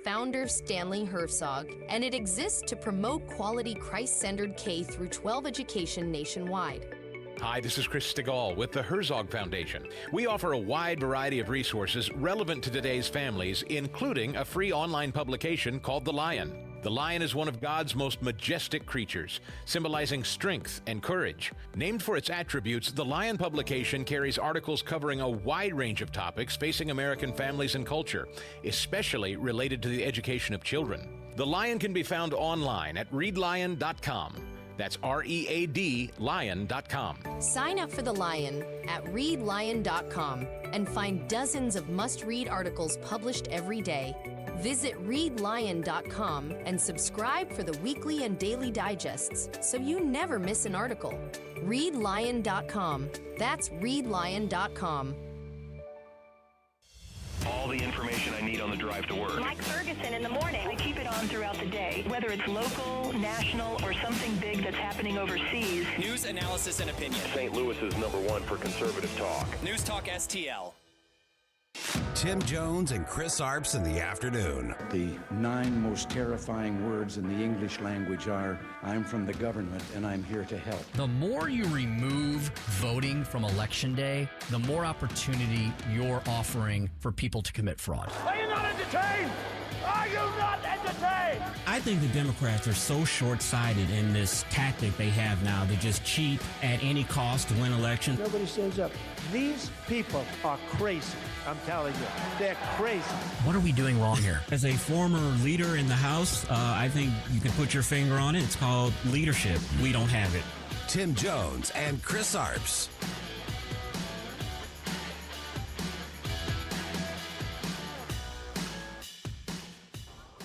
founder Stanley Herzog, and it exists to promote quality Christ-centered K through 12 education nationwide. Hi, this is Chris Stegall with the Herzog Foundation. We offer a wide variety of resources relevant to today's families, including a free online publication called The Lion. The lion is one of God's most majestic creatures, symbolizing strength and courage. Named for its attributes, the Lion publication carries articles covering a wide range of topics facing American families and culture, especially related to the education of children. The Lion can be found online at readlion.com. That's READ lion.com. Sign up for The Lion at readlion.com and find dozens of must-read articles published every day. Visit readlion.com and subscribe for the weekly and daily digests so you never miss an article. Readlion.com. That's readlion.com. All the information I need on the drive to work. Mike Ferguson in the morning. I keep it on throughout the day, whether it's local, national, or something big that's happening overseas. News, analysis, and opinion. St. Louis is #1 for conservative talk. News Talk STL. Tim Jones and Chris Arps in the afternoon. The 9 most terrifying words in the English language are, I'm from the government and I'm here to help. The more you remove voting from Election Day, the more opportunity you're offering for people to commit fraud. Are you not entertained? Are you not entertained? I think the Democrats are so short-sighted in this tactic they have now to just cheat at any cost to win elections. Nobody stands up. These people are crazy. I'm telling you, they're crazy. What are we doing wrong here? As a former leader in the House, I think you can put your finger on it. It's called leadership. We don't have it. Tim Jones and Chris Arps.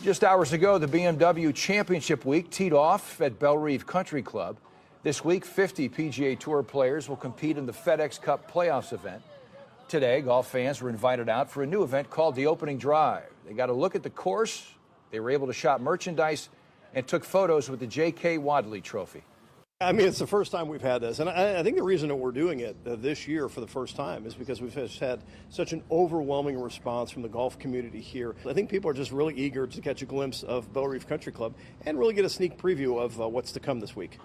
Just hours ago, the BMW Championship Week teed off at Bellerive Country Club. This week, 50 PGA Tour players will compete in the FedEx Cup Playoffs event. Today, golf fans were invited out for a new event called the Opening Drive. They got a look at the course, they were able to shop merchandise, and took photos with the J.K. Wadley Trophy. I mean, it's the first time we've had this, and I think the reason that we're doing it this year for the first time is because we've just had such an overwhelming response from the golf community here. I think people are just really eager to catch a glimpse of Bellerive Country Club and really get a sneak preview of what's to come this week.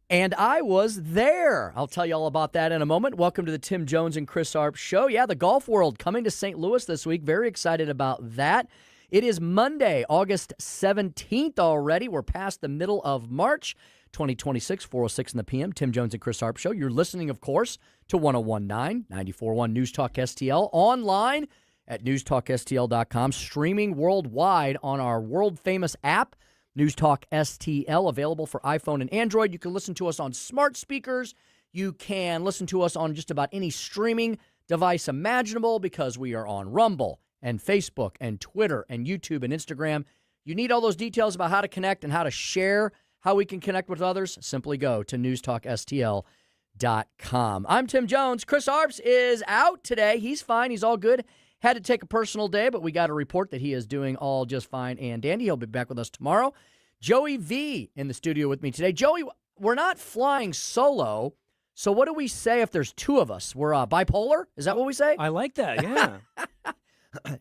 And I was there. I'll tell you all about that in a moment. Welcome to the Tim Jones and Chris Arps Show. Yeah, the golf world coming to St. Louis this week. Very excited about that. It is Monday, August 17th already. We're past the middle of March 2026, 4:06 in the p.m. Tim Jones and Chris Arps Show. You're listening, of course, to 101.9, 94.1 News Talk STL, online at newstalkstl.com, streaming worldwide on our world-famous app, News Talk STL, available for iPhone and Android. You can listen to us on smart speakers. You can listen to us on just about any streaming device imaginable because we are on Rumble and Facebook and Twitter and YouTube and Instagram. You need all those details about how to connect and how to share, how we can connect with others. Simply go to newstalkstl.com. I'm Tim Jones. Chris Arps is out today. He's fine. He's all good. Had to take a personal day, but we got a report that he is doing all just fine and dandy. He'll be back with us tomorrow. Joey V in the studio with me today. Joey, we're not flying solo, so what do we say if there's two of us? We're bipolar? Is that what we say? I like that, yeah.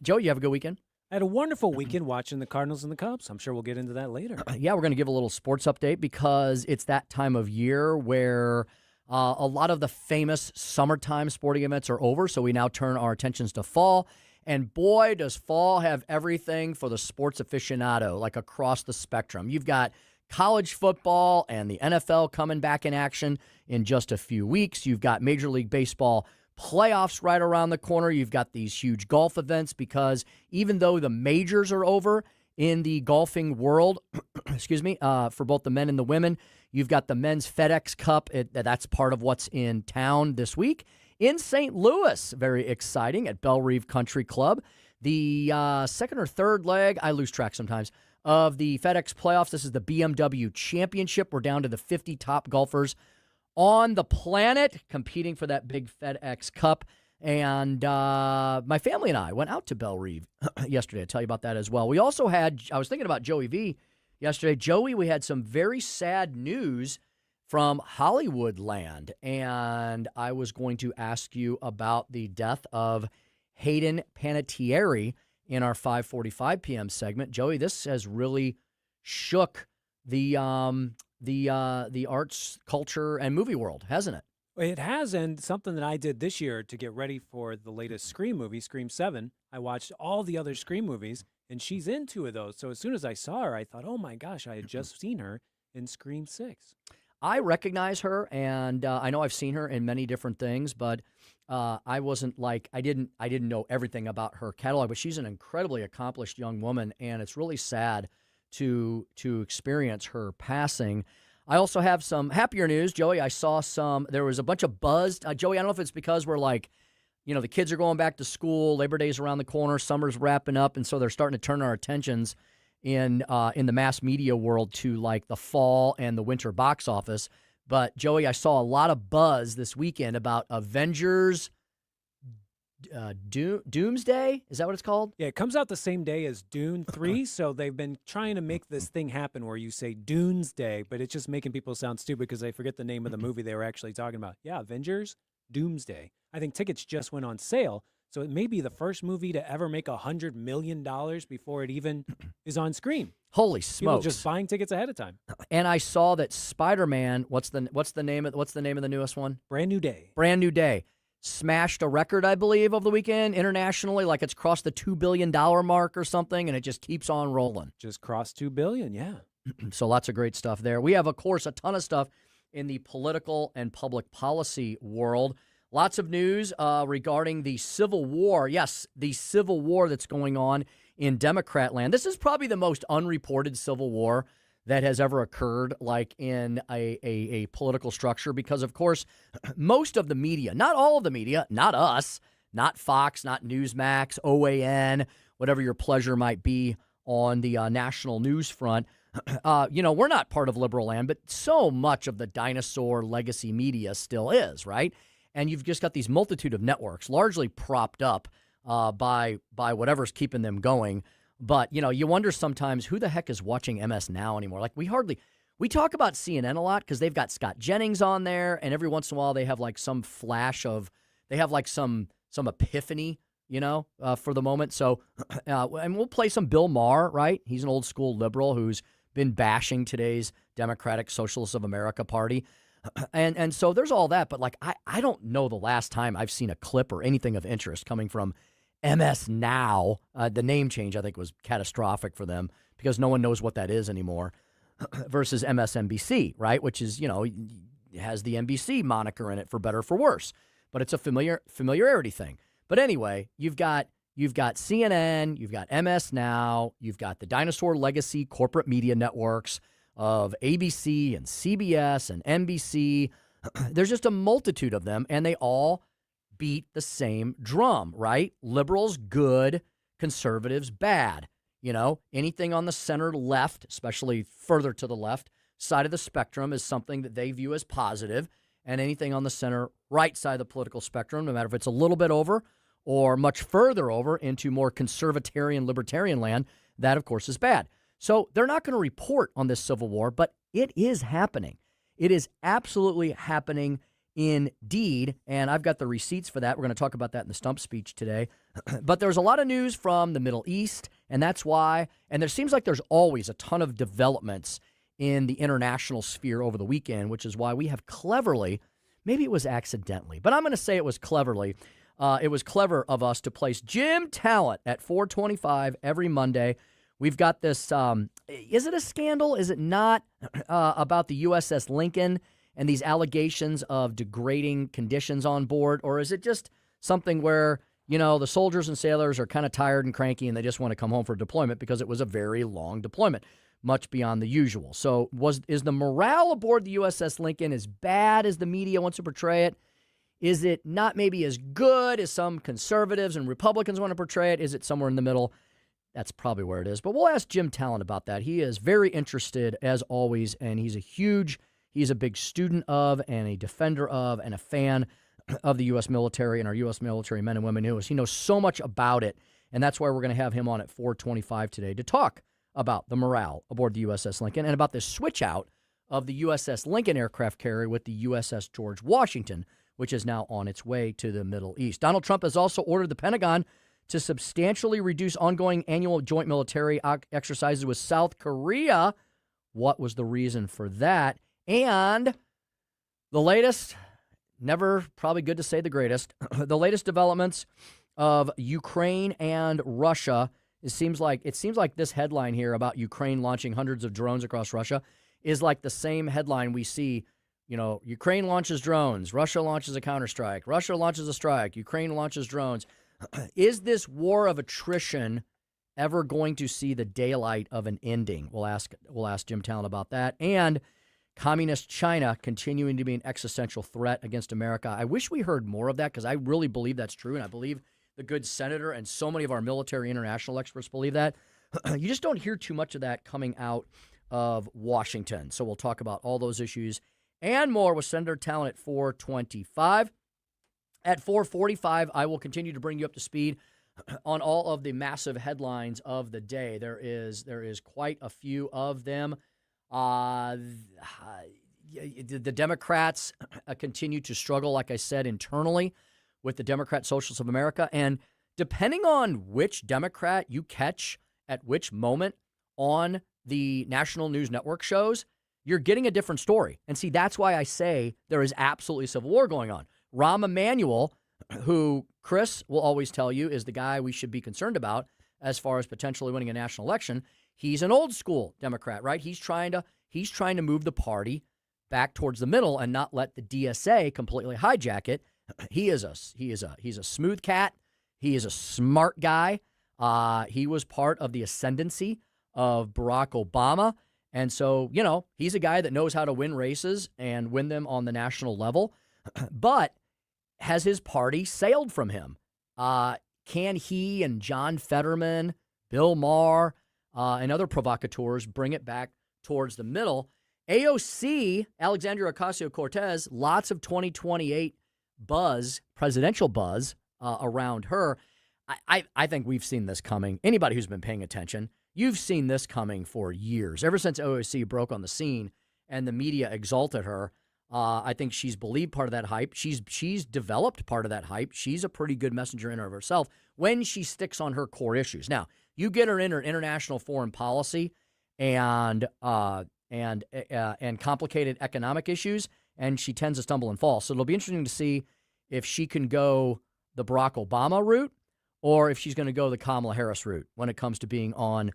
Joey, you have a good weekend? I had a wonderful weekend watching the Cardinals and the Cubs. I'm sure we'll get into that later. Yeah, we're going to give a little sports update because it's that time of year where a lot of the famous summertime sporting events are over, so we now turn our attentions to fall. And boy, does fall have everything for the sports aficionado, like across the spectrum. You've got college football and the NFL coming back in action in just a few weeks. You've got Major League Baseball playoffs right around the corner. You've got these huge golf events because even though the majors are over in the golfing world, for both the men and the women, you've got the men's FedEx Cup. That's part of what's in town this week. In St. Louis, very exciting, at Bellerive Country Club. The second or third leg, I lose track sometimes, of the FedEx playoffs. This is the BMW Championship. We're down to the 50 top golfers on the planet competing for that big FedEx Cup. And my family and I went out to Bellerive yesterday. I'll tell you about that as well. We also had, I was thinking about Joey V yesterday. Joey, we had some very sad news from Hollywood land, and I was going to ask you about the death of Hayden Panettiere in our 5:45 p.m. segment. Joey, this has really shook the arts, culture, and movie world, hasn't it? It has, and something that I did this year to get ready for the latest Scream movie, Scream 7, I watched all the other Scream movies, and she's in 2 of those. So as soon as I saw her, I thought, oh my gosh, I had just seen her in Scream 6. I recognize her, and I know I've seen her in many different things, but I wasn't like I didn't know everything about her catalog. But she's an incredibly accomplished young woman, and it's really sad to experience her passing. I also have some happier news, Joey. I saw there was a bunch of buzz. Joey, I don't know if it's because we're like, the kids are going back to school, Labor Day's around the corner, summer's wrapping up, and so they're starting to turn our attentions in the mass media world to like the fall and the winter box office. But Joey, I saw a lot of buzz this weekend about Avengers Doomsday. Is that what it's called? Yeah, it comes out the same day as Dune 3, so they've been trying to make this thing happen where you say Doomsday, but it's just making people sound stupid because they forget the name of the movie they were actually talking about. Yeah, Avengers Doomsday. I think tickets just went on sale, so it may be the first movie to ever make $100 million before it even is on screen. Holy People smokes! just buying tickets ahead of time. And I saw that Spider-Man. What's the name of the newest one? Brand New Day. Brand New Day. Smashed a record, I believe, over the weekend internationally. Like it's crossed the $2 billion mark or something, and it just keeps on rolling. Just crossed $2 billion, yeah. So lots of great stuff there. We have, of course, a ton of stuff in the political and public policy world. Lots of news regarding the Civil War. Yes, the Civil War that's going on in Democrat land. This is probably the most unreported Civil War that has ever occurred, like in a political structure, because, of course, most of the media, not all of the media, not us, not Fox, not Newsmax, OAN, whatever your pleasure might be on the national news front, we're not part of liberal land, but so much of the dinosaur legacy media still is, right? And you've just got these multitude of networks, largely propped up by whatever's keeping them going. But, you wonder sometimes who the heck is watching MS Now anymore. Like, we talk about CNN a lot because they've got Scott Jennings on there, and every once in a while they have like some flash of, they have like some epiphany, for the moment. So, and we'll play some Bill Maher, right? He's an old school liberal who's been bashing today's Democratic Socialists of America Party. And so there's all that, but like I don't know the last time I've seen a clip or anything of interest coming from MS Now. The name change, I think, was catastrophic for them because no one knows what that is anymore versus MSNBC, right? Which is, has the NBC moniker in it for better or for worse, but it's a familiarity thing. But anyway, you've got CNN, you've got MS Now, you've got the dinosaur legacy corporate media networks of ABC and CBS and NBC. There's just a multitude of them, and they all beat the same drum, right? Liberals, good. Conservatives, bad. Anything on the center left, especially further to the left side of the spectrum, is something that they view as positive, and anything on the center right side of the political spectrum, no matter if it's a little bit over or much further over into more conservatarian, libertarian land, that, of course, is bad. So they're not going to report on this Civil War, but it is happening. It is absolutely happening indeed, and I've got the receipts for that. We're going to talk about that in the stump speech today. But there's a lot of news from the Middle East, and that's why, and there seems like there's always a ton of developments in the international sphere over the weekend, which is why we have cleverly, maybe it was accidentally, but I'm going to say it was cleverly, it was clever of us to place Jim Talent at 425 every Monday. We've got this, is it a scandal? Is it not, about the USS Lincoln and these allegations of degrading conditions on board? Or is it just something where, the soldiers and sailors are kind of tired and cranky and they just want to come home for deployment because it was a very long deployment, much beyond the usual. So is the morale aboard the USS Lincoln as bad as the media wants to portray it? Is it not maybe as good as some conservatives and Republicans want to portray it? Is it somewhere in the middle? That's probably where it is. But we'll ask Jim Talent about that. He is very interested, as always, and he's a big student of and a defender of and a fan of the U.S. military and our U.S. military men and women. He knows so much about it, and that's why we're going to have him on at 425 today to talk about the morale aboard the USS Lincoln and about the switch out of the USS Lincoln aircraft carrier with the USS George Washington, which is now on its way to the Middle East. Donald Trump has also ordered the Pentagon to substantially reduce ongoing annual joint military exercises with South Korea. What was the reason for that? And the latest, never probably good to say the greatest, the latest developments of Ukraine and Russia. It seems like this headline here about Ukraine launching hundreds of drones across Russia is like the same headline we see. Ukraine launches drones, Russia launches a counterstrike, Russia launches a strike, Ukraine launches drones. Is this war of attrition ever going to see the daylight of an ending? We'll ask Jim Talent about that. And communist China continuing to be an existential threat against America. I wish we heard more of that because I really believe that's true, and I believe the good senator and so many of our military international experts believe that. You just don't hear too much of that coming out of Washington. So we'll talk about all those issues and more with Senator Talent at 4:25. At 4:45, I will continue to bring you up to speed on all of the massive headlines of the day. There is quite a few of them. The Democrats continue to struggle, like I said, internally with the Democrat Socialists of America. And depending on which Democrat you catch at which moment on the national news network shows, you're getting a different story. And see, that's why I say there is absolutely a civil war going on. Rahm Emanuel, who Chris will always tell you is the guy we should be concerned about as far as potentially winning a national election, he's an old school Democrat, right? He's trying to move the party back towards the middle and not let the DSA completely hijack it. He's a smooth cat. He is a smart guy. He was part of the ascendancy of Barack Obama. And so, he's a guy that knows how to win races and win them on the national level. But has his party sailed from him? Can he and John Fetterman, Bill Maher, and other provocateurs bring it back towards the middle? AOC, Alexandria Ocasio-Cortez, lots of 2028 buzz, presidential buzz around her. I think we've seen this coming. Anybody who's been paying attention, you've seen this coming for years. Ever since AOC broke on the scene and the media exalted her, I think she's believed part of that hype. She's developed part of that hype. She's a pretty good messenger in and of herself when she sticks on her core issues. Now, you get her in her international foreign policy and complicated economic issues, and she tends to stumble and fall. So it'll be interesting to see if she can go the Barack Obama route or if she's going to go the Kamala Harris route when it comes to being on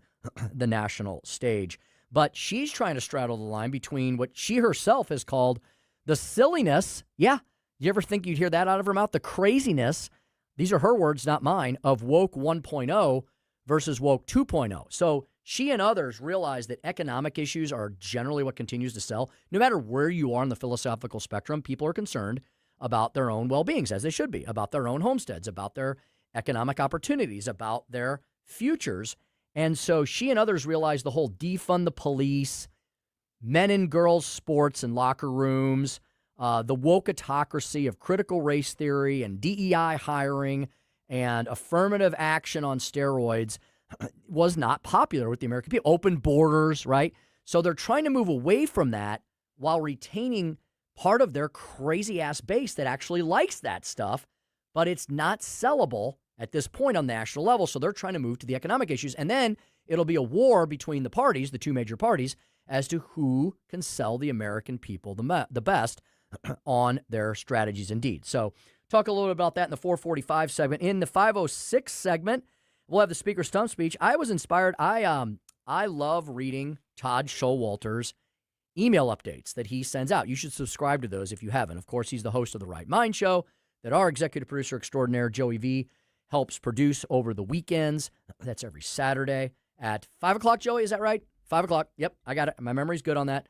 the national stage. But she's trying to straddle the line between what she herself has called the silliness. Yeah, you ever think you'd hear that out of her mouth? The craziness, these are her words, not mine, of woke 1.0 versus woke 2.0. So she and others realize that economic issues are generally what continues to sell. No matter where you are on the philosophical spectrum, people are concerned about their own well-beings, as they should be, about their own homesteads, about their economic opportunities, about their futures. And so she and others realize the whole defund the police, men and girls sports and locker rooms, the wokeatocracy of critical race theory and DEI hiring and affirmative action on steroids was not popular with the American people. Open borders, right? So they're trying to move away from that while retaining part of their crazy-ass base that actually likes that stuff, but it's not sellable at this point on the national level. So they're trying to move to the economic issues. And then it'll be a war between the parties, the two major parties, as to who can sell the American people the best on their strategies indeed. So talk a little bit about that in the 445 segment. In the 506 segment, we'll have the Speaker Stump Speech. I was inspired. I love reading Todd Showalter's email updates that he sends out. You should subscribe to those if you haven't. Of course, he's the host of The Right Mind Show that our executive producer extraordinaire, Joey V, helps produce over the weekends. That's every Saturday at 5 o'clock, Joey, is that right? 5 o'clock. Yep, I got it. My memory's good on that.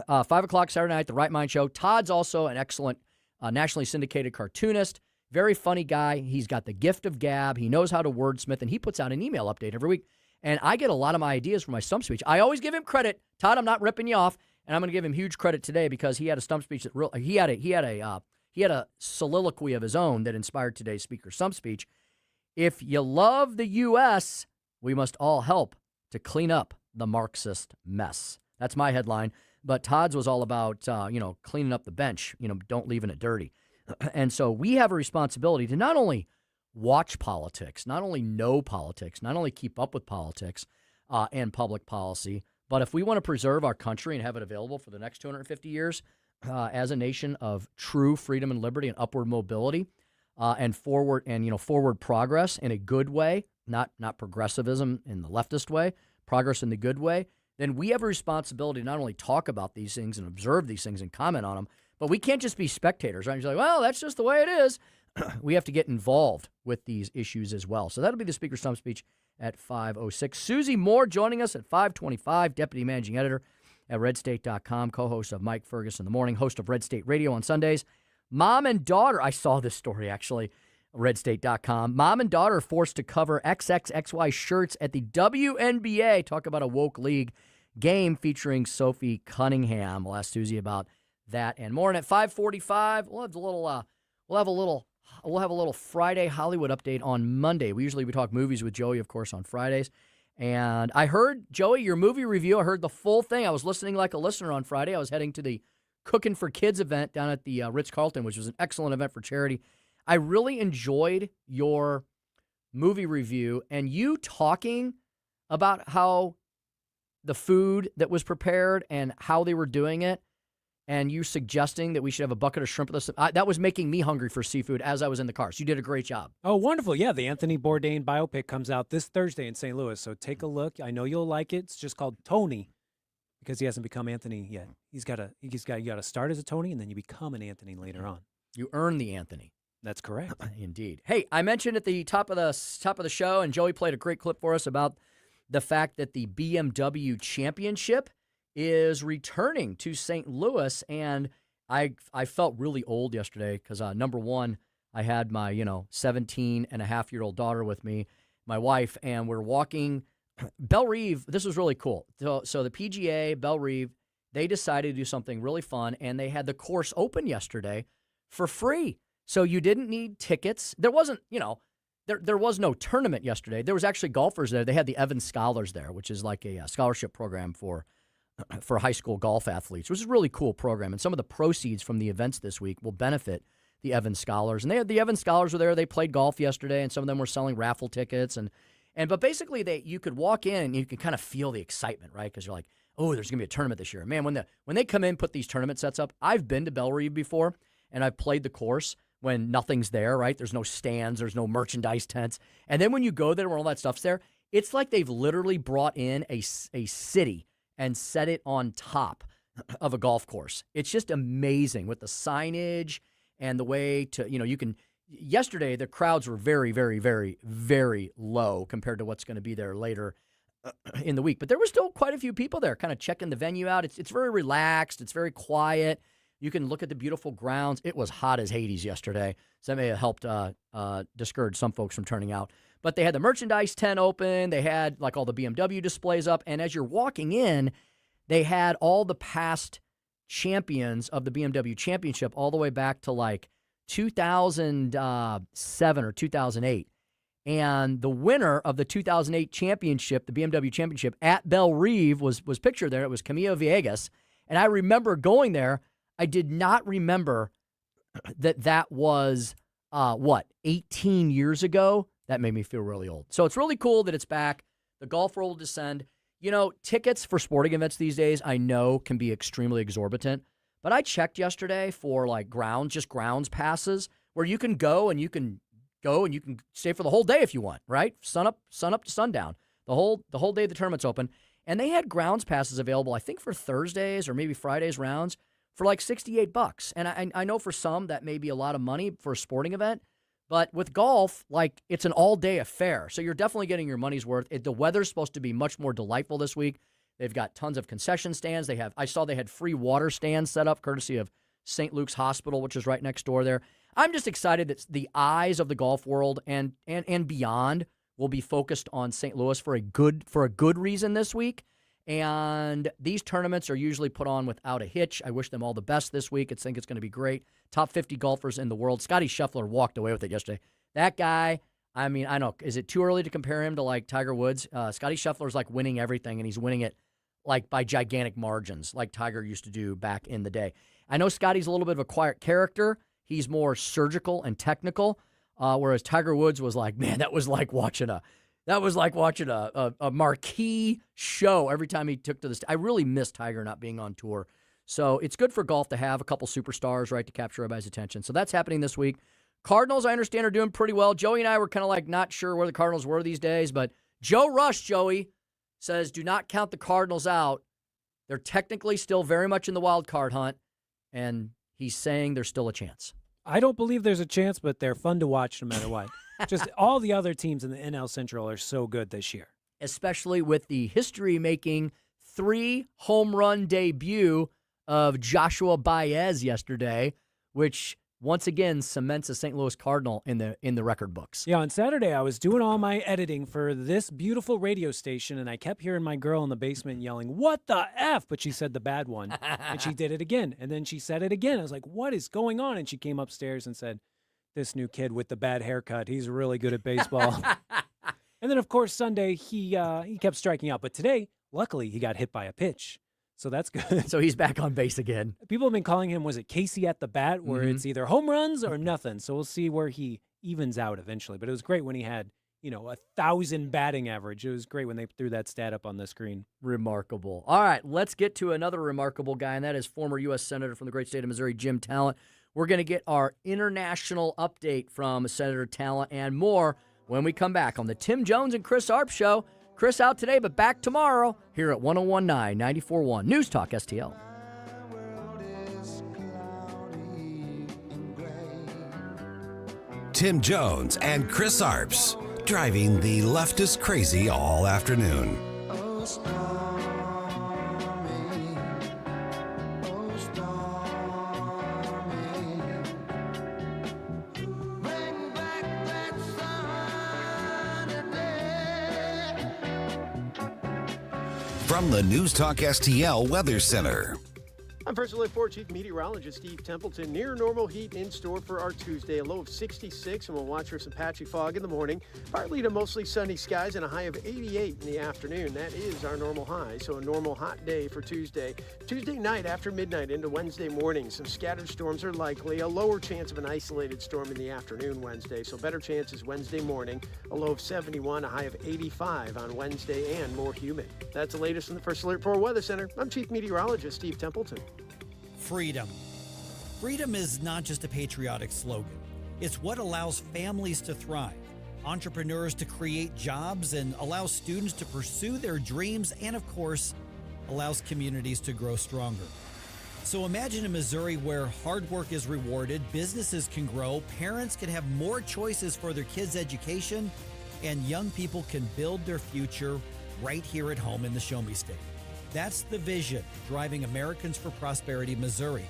5 o'clock Saturday night, The Right Mind Show. Todd's also an excellent nationally syndicated cartoonist. Very funny guy. He's got the gift of gab. He knows how to wordsmith, and he puts out an email update every week. And I get a lot of my ideas from my stump speech. I always give him credit. Todd, I'm not ripping you off, and I'm going to give him huge credit today because he had a stump speech that he had a soliloquy of his own that inspired today's Speaker Stump Speech. If you love the U.S., we must all help to clean up the Marxist mess. That's my headline. But Todd's was all about, cleaning up the bench, don't leaving it dirty. And so we have a responsibility to not only watch politics, not only know politics, not only keep up with politics and public policy, but if we want to preserve our country and have it available for the next 250 years as a nation of true freedom and liberty and upward mobility and forward progress in a good way, not progressivism in the leftist way, progress in the good way, then we have a responsibility to not only talk about these things and observe these things and comment on them, but we can't just be spectators, right? You're like, well, that's just the way it is. We have to get involved with these issues as well. So that'll be the Speaker's Stump Speech at 5:06. Susie Moore joining us at 5:25, Deputy Managing Editor at redstate.com, co-host of Mike Ferguson in the Morning, host of Red State Radio on Sundays. Mom and daughter, I saw this story actually, redstate.com. Mom and daughter forced to cover XXXY shirts at the WNBA. Talk about a woke league game featuring Sophie Cunningham. We'll ask Susie about that and more. And at 5:45, we'll have a little Friday Hollywood update on Monday. We talk movies with Joey, of course, on Fridays. And I heard, Joey, your movie review. I heard the full thing. I was listening like a listener on Friday. I was heading to the Cooking for Kids event down at the Ritz-Carlton, which was an excellent event for charity. I really enjoyed your movie review and you talking about how the food that was prepared and how they were doing it, and you suggesting that we should have a bucket of shrimp with us. That was making me hungry for seafood as I was in the car. So you did a great job. Oh, wonderful. Yeah, the Anthony Bourdain biopic comes out this Thursday in St. Louis, so take a look. I know you'll like it. It's just called Tony because he hasn't become Anthony yet. You got to start as a Tony, and then you become an Anthony later on. You earn the Anthony. That's correct. Indeed. Hey, I mentioned at the top of the show, and Joey played a great clip for us about the fact that the BMW Championship is returning to St. Louis, and I felt really old yesterday because, number one, I had my 17-and-a-half-year-old daughter with me, my wife, and we're walking Belle Reve. This was really cool. So the PGA, Belle Reve, they decided to do something really fun, and they had the course open yesterday for free. So you didn't need tickets. There wasn't, there was no tournament yesterday. There was actually golfers there. They had the Evans Scholars there, which is like a scholarship program for high school golf athletes, which is a really cool program. And some of the proceeds from the events this week will benefit the Evans Scholars. And the Evans Scholars were there. They played golf yesterday, and some of them were selling raffle tickets. But basically, you could walk in and you could kind of feel the excitement, right? Because you're like, oh, there's going to be a tournament this year. Man, when they come in, put these tournament sets up, I've been to Belle Reve before, and I've played the course when nothing's there, right? There's no stands, there's no merchandise tents. And then when you go there when all that stuff's there, it's like they've literally brought in a city and set it on top of a golf course. It's just amazing with the signage and the way yesterday the crowds were very, very, very, very low compared to what's going to be there later in the week. But there were still quite a few people there kind of checking the venue out. It's very relaxed. It's very quiet. You can look at the beautiful grounds. It was hot as Hades yesterday, so that may have helped discourage some folks from turning out. But they had the merchandise tent open. They had like all the BMW displays up. And as you're walking in, they had all the past champions of the BMW Championship all the way back to like 2007 or 2008. And the winner of the 2008 championship, the BMW Championship at Belle Reve was pictured there. It was Camilo Villegas. And I remember going there. I did not remember that was, 18 years ago? That made me feel really old. So it's really cool that it's back. The golf world will descend. Tickets for sporting events these days, I know, can be extremely exorbitant. But I checked yesterday for like grounds passes, where you can go and you can stay for the whole day if you want, right? Sun up to sundown. The whole day the tournament's open. And they had grounds passes available, I think, for Thursdays or maybe Fridays rounds, for like $68. And I know for some that may be a lot of money for a sporting event, but with golf, like, it's an all-day affair. So you're definitely getting your money's worth. The weather's supposed to be much more delightful this week. They've got tons of concession stands. I saw they had free water stands set up courtesy of St. Luke's Hospital, which is right next door there. I'm just excited that the eyes of the golf world and beyond will be focused on St. Louis for a good reason this week. And these tournaments are usually put on without a hitch. I wish them all the best this week. I think it's going to be great. Top 50 golfers in the world. Scotty Scheffler walked away with it yesterday. That guy, I mean, I know, is it too early to compare him to like Tiger Woods? Scotty Scheffler's like winning everything, and he's winning it like by gigantic margins, like Tiger used to do back in the day. I know Scotty's a little bit of a quiet character. He's more surgical and technical. whereas Tiger Woods was like, man, that was like watching a marquee show every time he took to the I really miss Tiger not being on tour. So it's good for golf to have a couple superstars, right, to capture everybody's attention. So that's happening this week. Cardinals, I understand, are doing pretty well. Joey and I were kind of like not sure where the Cardinals were these days, but Joe Rush, Joey, says do not count the Cardinals out. They're technically still very much in the wild card hunt, and he's saying there's still a chance. I don't believe there's a chance, but they're fun to watch no matter what. Just all the other teams in the NL Central are so good this year. Especially with the history-making 3-home run debut of Joshua Baez yesterday, which once again cements a St. Louis Cardinal in the record books. Yeah, on Saturday I was doing all my editing for this beautiful radio station, and I kept hearing my girl in the basement yelling, "What the F?" But she said the bad one, and she did it again, and then she said it again. I was like, what is going on? And she came upstairs and said, this new kid with the bad haircut, he's really good at baseball. And then, of course, Sunday, he kept striking out. But today, luckily, he got hit by a pitch. So that's good. So he's back on base again. People have been calling him, was it Casey at the bat, where it's either home runs or nothing. So we'll see where he evens out eventually. But it was great when he had, 1,000 batting average. It was great when they threw that stat up on the screen. Remarkable. All right, let's get to another remarkable guy, and that is former U.S. Senator from the great state of Missouri, Jim Talent. We're going to get our international update from Senator Talent and more when we come back on the Tim Jones and Chris Arps Show. Chris out today, but back tomorrow here at 101.9, 94.1 News Talk STL. Tim Jones and Chris Arps, driving the leftist crazy all afternoon. From the News Talk STL Weather Center. I'm First Alert 4 Chief Meteorologist Steve Templeton. Near normal heat in store for our Tuesday. A low of 66, and we'll watch for some patchy fog in the morning. Partly to mostly sunny skies and a high of 88 in the afternoon. That is our normal high, so a normal hot day for Tuesday. Tuesday night after midnight into Wednesday morning, some scattered storms are likely. A lower chance of an isolated storm in the afternoon Wednesday, so better chances Wednesday morning. A low of 71, a high of 85 on Wednesday, and more humid. That's the latest from the First Alert 4 Weather Center. I'm Chief Meteorologist Steve Templeton. Freedom. Freedom is not just a patriotic slogan. It's what allows families to thrive, entrepreneurs to create jobs, and allows students to pursue their dreams, and of course, allows communities to grow stronger. So imagine a Missouri where hard work is rewarded, businesses can grow, parents can have more choices for their kids' education, and young people can build their future right here at home in the Show Me State. That's the vision driving Americans for Prosperity Missouri.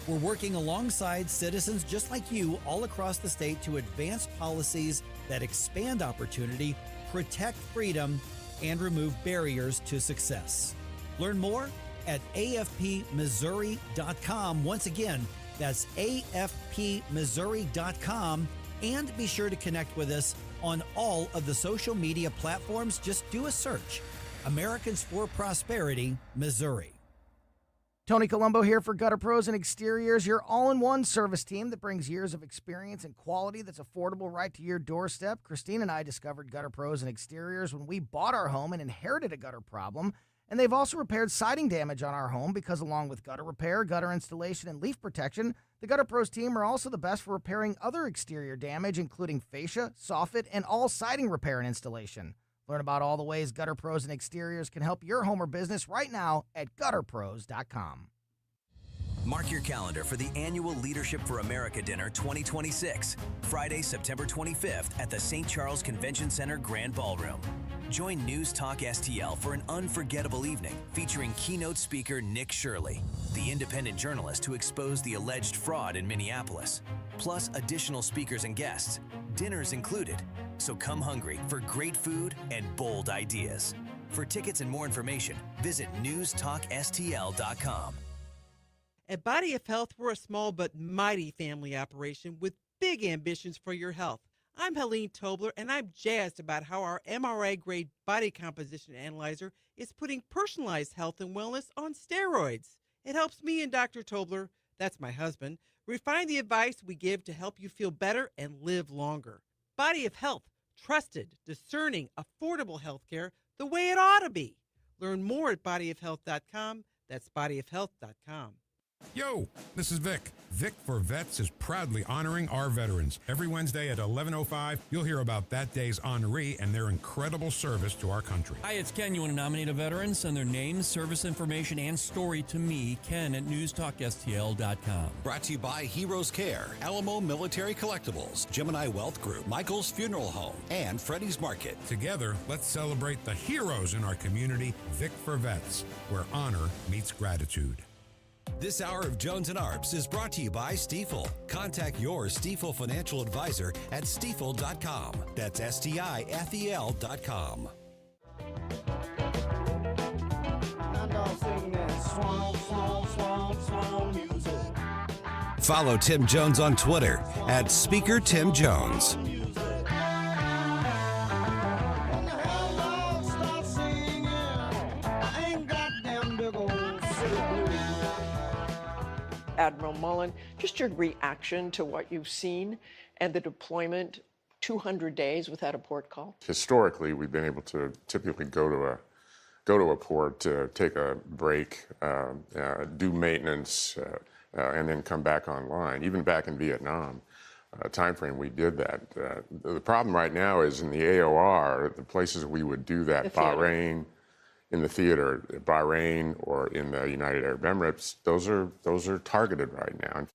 We're working alongside citizens just like you all across the state to advance policies that expand opportunity, protect freedom, and remove barriers to success. Learn more at afpmissouri.com. Once again, that's afpmissouri.com. And be sure to connect with us on all of the social media platforms. Just do a search. Americans for Prosperity, Missouri. Tony Colombo here for Gutter Pros and Exteriors, your all-in-one service team that brings years of experience and quality that's affordable right to your doorstep. Christine and I discovered Gutter Pros and Exteriors when we bought our home and inherited a gutter problem. And they've also repaired siding damage on our home because along with gutter repair, gutter installation, and leaf protection, the Gutter Pros team are also the best for repairing other exterior damage, including fascia, soffit, and all siding repair and installation. Learn about all the ways Gutter Pros and Exteriors can help your home or business right now at gutterpros.com. Mark your calendar for the annual Leadership for America Dinner 2026, Friday, September 25th at the St. Charles Convention Center Grand Ballroom. Join News Talk STL for an unforgettable evening featuring keynote speaker Nick Shirley, the independent journalist who exposed the alleged fraud in Minneapolis, plus additional speakers and guests. Dinners included. So come hungry for great food and bold ideas. For tickets and more information, visit newstalkstl.com. At Body of Health, we're a small but mighty family operation with big ambitions for your health. I'm Helene Tobler, and I'm jazzed about how our MRI-grade body composition analyzer is putting personalized health and wellness on steroids. It helps me and Dr. Tobler, that's my husband, Refine the advice we give to help you feel better and live longer. Body of Health, trusted, discerning, affordable healthcare the way it ought to be. Learn more at bodyofhealth.com. That's bodyofhealth.com. Yo, this is Vic. Vic for Vets is proudly honoring our veterans. Every Wednesday at 11:05, you'll hear about that day's honoree and their incredible service to our country. Hi, it's Ken. You want to nominate a veteran? Send their name, service information, and story to me, Ken, at newstalkstl.com. Brought to you by Heroes Care, Alamo Military Collectibles, Gemini Wealth Group, Michael's Funeral Home, and Freddie's Market. Together, let's celebrate the heroes in our community. Vic for Vets, where honor meets gratitude. This hour of Jones and Arps is brought to you by Stifel. Contact your Stifel financial advisor at stifel.com. That's STIFEL.com. Follow Tim Jones on Twitter at Speaker Tim Jones. Admiral Mullen, just your reaction to what you've seen and the deployment 200 days without a port call? Historically, we've been able to typically go to a port to take a break, do maintenance, and then come back online. Even back in Vietnam timeframe, we did that. The problem right now is in the AOR, the places we would do that, Bahrain, in the theater, Bahrain, or in the United Arab Emirates, those are targeted right now.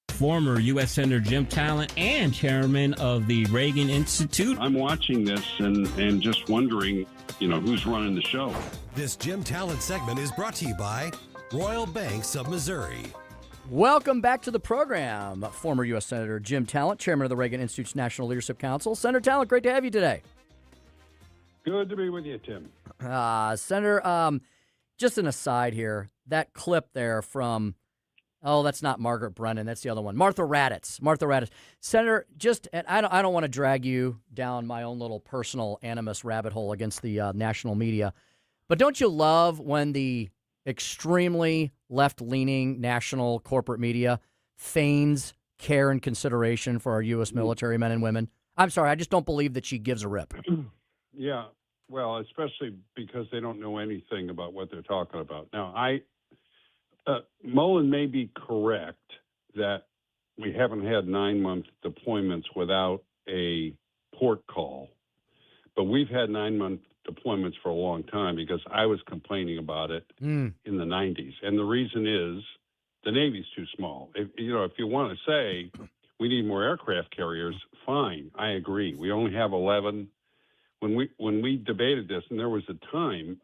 Former U.S. Senator Jim Talent and chairman of the Reagan Institute. I'm watching this and just wondering, who's running the show. This Jim Talent segment is brought to you by Royal Banks of Missouri. Welcome back to the program. Former U.S. Senator Jim Talent, chairman of the Reagan Institute's National Leadership Council. Senator Talent, great to have you today. Good to be with you, Tim. Senator, just an aside here, that clip there from, that's not Margaret Brennan, that's the other one, Martha Raddatz. Senator, I don't want to drag you down my own little personal animus rabbit hole against the national media, but don't you love when the extremely left-leaning national corporate media feigns care and consideration for our U.S. military men and women? I'm sorry, I just don't believe that she gives a rip. Yeah. Well, especially because they don't know anything about what they're talking about. Now, Mullen may be correct that we haven't had 9-month deployments without a port call, but we've had 9-month deployments for a long time because I was complaining about it in the 90s. And the reason is the Navy's too small. If you want to say we need more aircraft carriers, fine, I agree. We only have 11. When we debated this, and there was a time,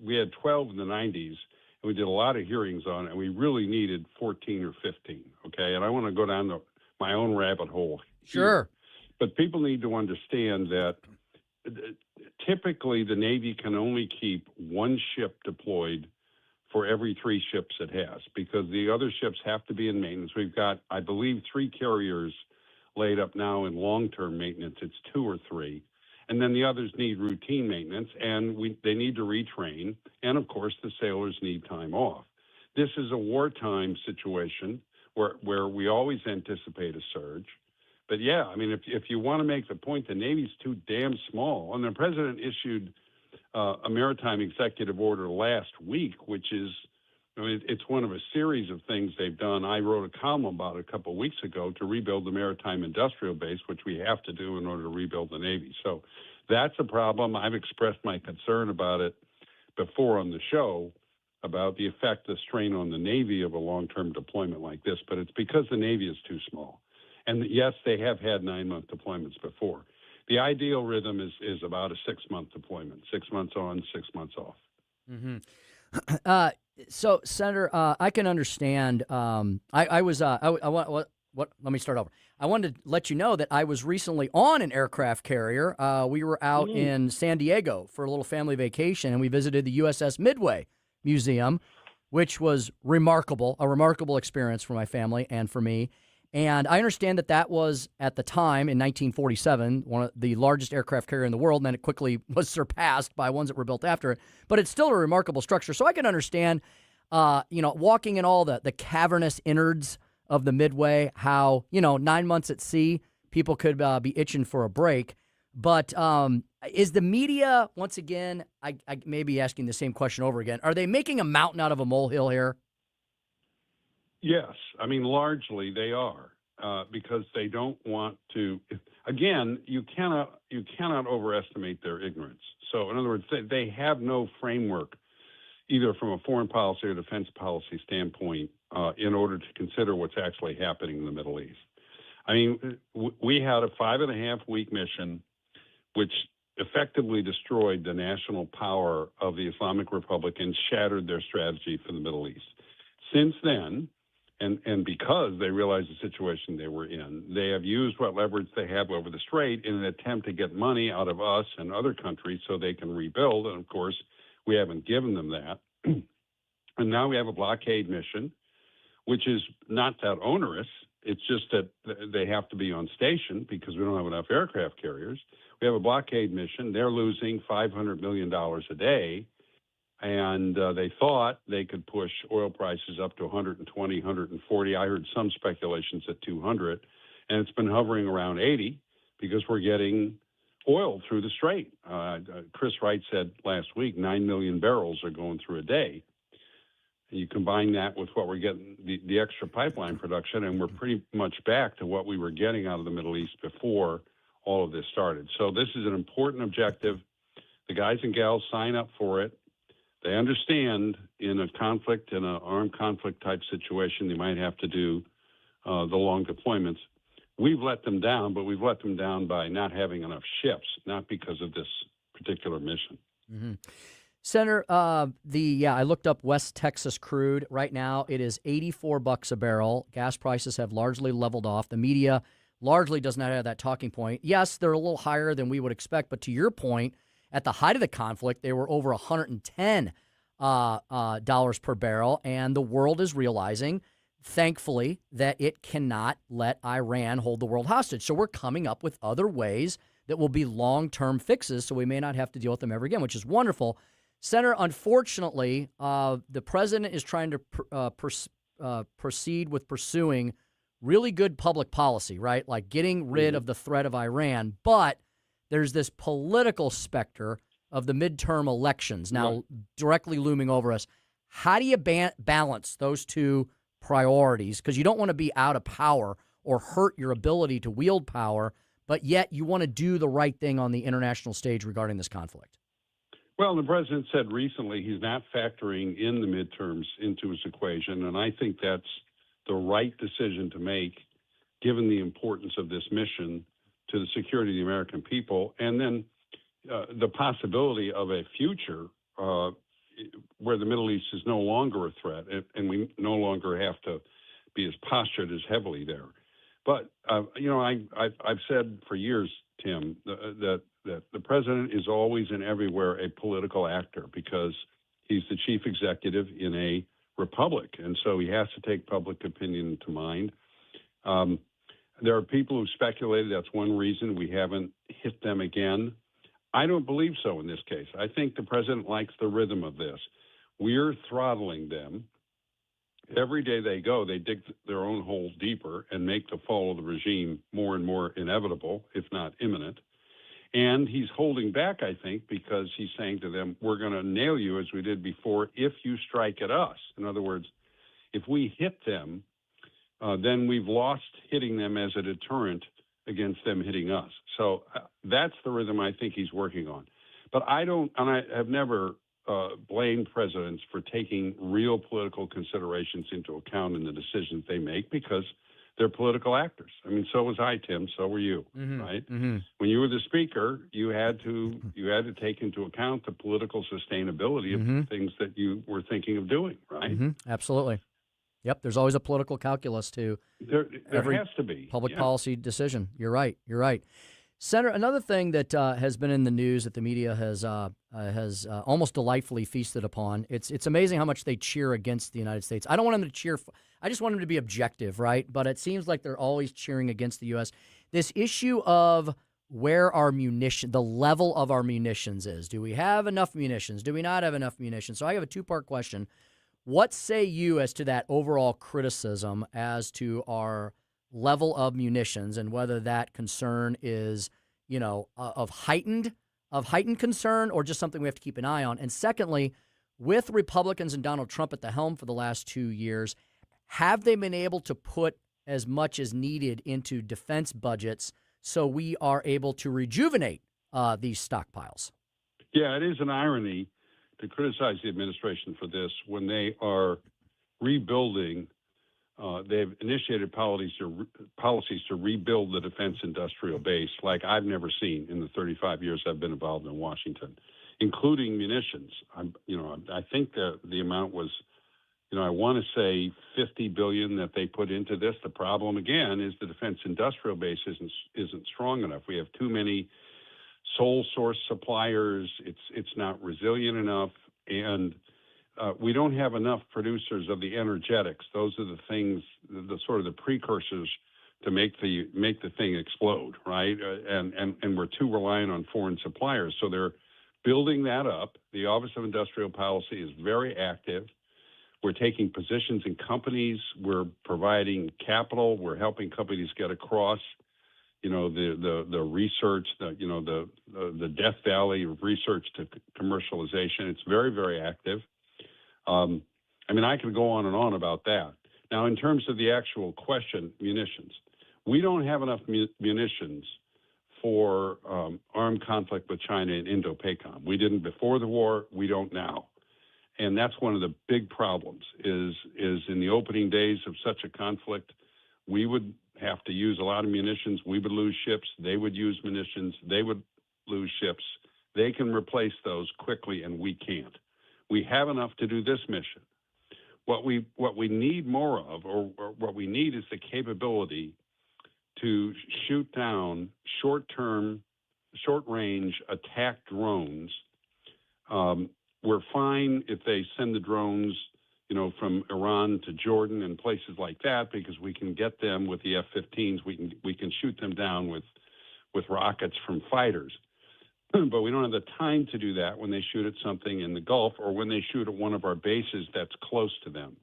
we had 12 in the 90s, and we did a lot of hearings on it, and we really needed 14 or 15, okay? And I want to go down to my own rabbit hole here. Sure. But people need to understand that typically the Navy can only keep one ship deployed for every 3 ships it has because the other ships have to be in maintenance. We've got, I believe, 3 carriers laid up now in long-term maintenance. It's 2 or 3. And then the others need routine maintenance, and they need to retrain. And, of course, the sailors need time off. This is a wartime situation where we always anticipate a surge. But, yeah, I mean, if you want to make the point the Navy's too damn small, and the president issued a maritime executive order last week, which is, it's one of a series of things they've done. I wrote a column about it a couple of weeks ago to rebuild the maritime industrial base, which we have to do in order to rebuild the Navy. So that's a problem. I've expressed my concern about it before on the show about the effect, the strain on the Navy of a long-term deployment like this, but it's because the Navy is too small. And yes, they have had 9-month deployments before. The ideal rhythm is about a 6-month deployment, 6 months on, 6 months off. Mm-hmm. So, Senator, I can understand. Let me start over. I wanted to let you know that I was recently on an aircraft carrier. We were out in San Diego for a little family vacation, and we visited the USS Midway Museum, which was a remarkable experience for my family and for me. And I understand that was, at the time, in 1947, one of the largest aircraft carrier in the world, and then it quickly was surpassed by ones that were built after it. But it's still a remarkable structure. So I can understand, walking in all the cavernous innards of the Midway, how, 9 months at sea, people could be itching for a break. But is the media, once again, I may be asking the same question over again, are they making a mountain out of a molehill here? Yes. I mean, largely they are, because they don't want to. Again, you cannot overestimate their ignorance. So, in other words, they have no framework, either from a foreign policy or defense policy standpoint, in order to consider what's actually happening in the Middle East. I mean, we had a 5.5-week mission, which effectively destroyed the national power of the Islamic Republic and shattered their strategy for the Middle East. Since then, and because they realized the situation they were in, they have used what leverage they have over the strait in an attempt to get money out of us and other countries so they can rebuild. And of course, we haven't given them that. And now we have a blockade mission, which is not that onerous. It's just that they have to be on station because we don't have enough aircraft carriers. We have a blockade mission. They're losing $500 million a day. And they thought they could push oil prices up to 120, 140. I heard some speculations at 200. And it's been hovering around 80 because we're getting oil through the strait. Chris Wright said last week 9 million barrels are going through a day. You combine that with what we're getting, the extra pipeline production, and we're pretty much back to what we were getting out of the Middle East before all of this started. So this is an important objective. The guys and gals sign up for it. They understand in a conflict, in an armed conflict type situation, they might have to do the long deployments. We've let them down, but we've let them down by not having enough ships, not because of this particular mission. Mm-hmm. Senator, I looked up West Texas crude. Right now, it is $84 a barrel. Gas prices have largely leveled off. The media largely does not have that talking point. Yes, they're a little higher than we would expect, but to your point, at the height of the conflict, they were over $110 dollars per barrel, and the world is realizing, thankfully, that it cannot let Iran hold the world hostage. So we're coming up with other ways that will be long-term fixes, so we may not have to deal with them ever again, which is wonderful. Senator, unfortunately, the president is trying to proceed with pursuing really good public policy, right? Like getting rid of the threat of Iran, but there's this political specter of the midterm elections now directly looming over us. How do you balance those two priorities? Because you don't want to be out of power or hurt your ability to wield power, but yet you want to do the right thing on the international stage regarding this conflict. Well, the president said recently he's not factoring in the midterms into his equation, and I think that's the right decision to make given the importance of this mission to the security of the American people, and then the possibility of a future where the Middle East is no longer a threat, and we no longer have to be as postured as heavily there. But, I've said for years, Tim, that the president is always and everywhere a political actor because he's the chief executive in a republic, and so he has to take public opinion into mind. There are people who speculated that's one reason we haven't hit them again. I don't believe so in this case. I think the president likes the rhythm of this. We're throttling them. Every day they go, they dig their own hole deeper and make the fall of the regime more and more inevitable, if not imminent. And he's holding back, I think, because he's saying to them, we're going to nail you as we did before if you strike at us. In other words, if we hit them, then we've lost hitting them as a deterrent against them hitting us. So that's the rhythm I think he's working on. But I have never blamed presidents for taking real political considerations into account in the decisions they make because they're political actors. I mean, so was I, Tim. So were you, right? Mm-hmm. When you were the speaker, you had to take into account the political sustainability of the things that you were thinking of doing, right? Mm-hmm. Absolutely. Yep. There's always a political calculus to every has to be public policy decision. You're right. Senator, another thing that has been in the news that the media has almost delightfully feasted upon. It's amazing how much they cheer against the United States. I don't want them to cheer. I just want them to be objective, right? But it seems like they're always cheering against the U.S. This issue of where our the level of our munitions is. Do we have enough munitions? Do we not have enough munitions? So I have a two-part question. What say you as to that overall criticism as to our level of munitions and whether that concern is, of heightened concern or just something we have to keep an eye on? And secondly, with Republicans and Donald Trump at the helm for the last 2 years, have they been able to put as much as needed into defense budgets so we are able to rejuvenate these stockpiles? Yeah, it is an irony to criticize the administration for this when they are rebuilding. They've initiated policies to rebuild the defense industrial base like I've never seen in the 35 years I've been involved in Washington, including munitions. I think the amount was, I want to say $50 billion that they put into this. The problem again is the defense industrial base isn't strong enough. We have too many sole source suppliers. It's not resilient enough, and we don't have enough producers of the energetics. Those are the things, the sort of the precursors to make the thing explode, right? And we're too reliant on foreign suppliers. So they're building that up. The Office of Industrial Policy is very active. We're taking positions in companies. We're providing capital. We're helping companies get across, the research, the death valley of research to commercialization. It's very, very active. I could go on and on about that. Now, in terms of the actual question, munitions, we don't have enough munitions for armed conflict with China in Indo-PACOM. We didn't before the war. We don't now. And that's one of the big problems is in the opening days of such a conflict, we would have to use a lot of munitions. We would lose ships. They would use munitions. They would lose ships. They can replace those quickly, and we can't. We have enough to do this mission. What we need more of, or what we need, is the capability to shoot down short-range attack drones. We're fine if they send the drones, from Iran to Jordan and places like that, because we can get them with the F-15s. We can shoot them down with rockets from fighters. But we don't have the time to do that when they shoot at something in the Gulf or when they shoot at one of our bases that's close to them.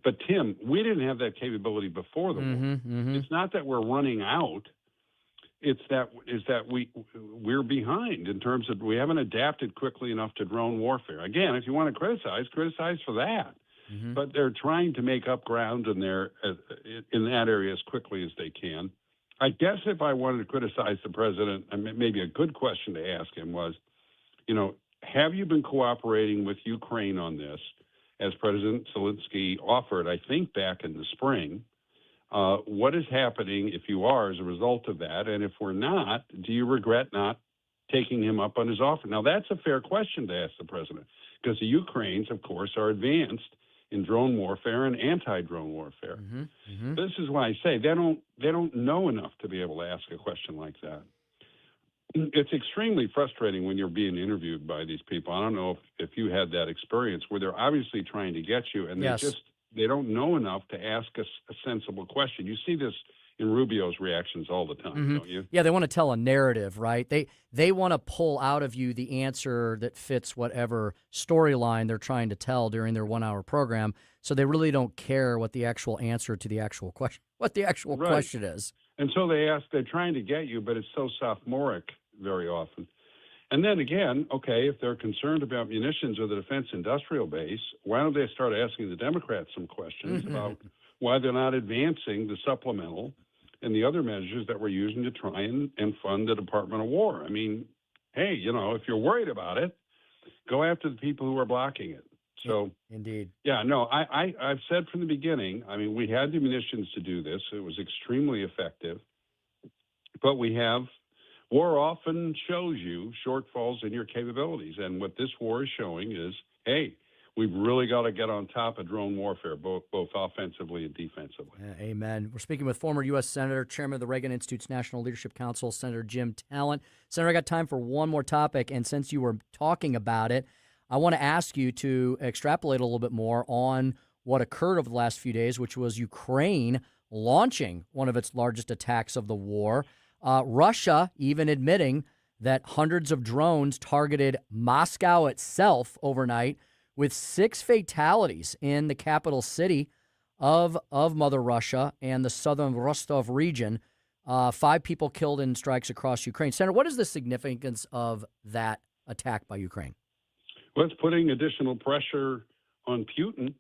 But, Tim, we didn't have that capability before the war. Mm-hmm. It's not that we're running out. It's that we're behind in terms of we haven't adapted quickly enough to drone warfare. Again, if you want to criticize for that. Mm-hmm. But they're trying to make up ground in that area as quickly as they can. I guess if I wanted to criticize the president, maybe a good question to ask him was, have you been cooperating with Ukraine on this, as President Zelensky offered, I think, back in the spring? What is happening, if you are, as a result of that? And if we're not, do you regret not taking him up on his offer? Now, that's a fair question to ask the president, because the Ukrainians, of course, are advanced in drone warfare and anti-drone warfare. Mm-hmm. Mm-hmm. This is why I say they don't know enough to be able to ask a question like that. It's extremely frustrating when you're being interviewed by these people. I don't know if you had that experience where they're obviously trying to get you, and Yes. they don't know enough to ask a sensible question. You see this in Rubio's reactions all the time, Mm-hmm. don't you? Yeah, they want to tell a narrative, right? They want to pull out of you the answer that fits whatever storyline they're trying to tell during their 1 hour program. So they really don't care what the actual answer to the actual question, question is. And so they're trying to get you, but it's so sophomoric very often. And then again, okay, if they're concerned about munitions or the defense industrial base, why don't they start asking the Democrats some questions about why they're not advancing the supplemental and the other measures that we're using to try and fund the Department of War? I mean, hey, if you're worried about it, go after the people who are blocking it. So, indeed. Yeah, no, I've said from the beginning, we had the munitions to do this. It was extremely effective. But war often shows you shortfalls in your capabilities. And what this war is showing is, hey, we've really got to get on top of drone warfare, both offensively and defensively. Yeah, amen. We're speaking with former U.S. Senator, Chairman of the Reagan Institute's National Leadership Council, Senator Jim Talent. Senator, I got time for one more topic, and since you were talking about it, I want to ask you to extrapolate a little bit more on what occurred over the last few days, which was Ukraine launching one of its largest attacks of the war. Russia even admitting that hundreds of drones targeted Moscow itself overnight, with 6 fatalities in the capital city of Mother Russia and the southern Rostov region. 5 people killed in strikes across Ukraine. Senator, what is the significance of that attack by Ukraine? Well, it's putting additional pressure on Putin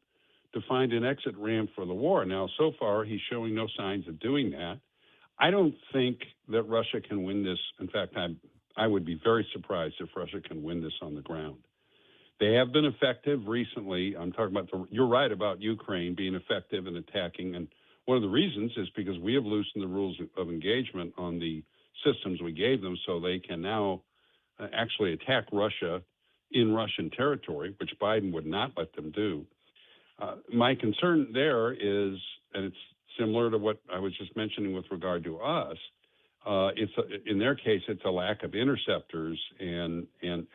to find an exit ramp for the war. Now, so far, he's showing no signs of doing that. I don't think that Russia can win this. In fact, I would be very surprised if Russia can win this on the ground. They have been effective recently. I'm talking about you're right about Ukraine being effective in attacking. And one of the reasons is because we have loosened the rules of engagement on the systems we gave them, so they can now actually attack Russia in Russian territory, which Biden would not let them do. My concern there is, and it's similar to what I was just mentioning with regard to us, in their case, it's a lack of interceptors and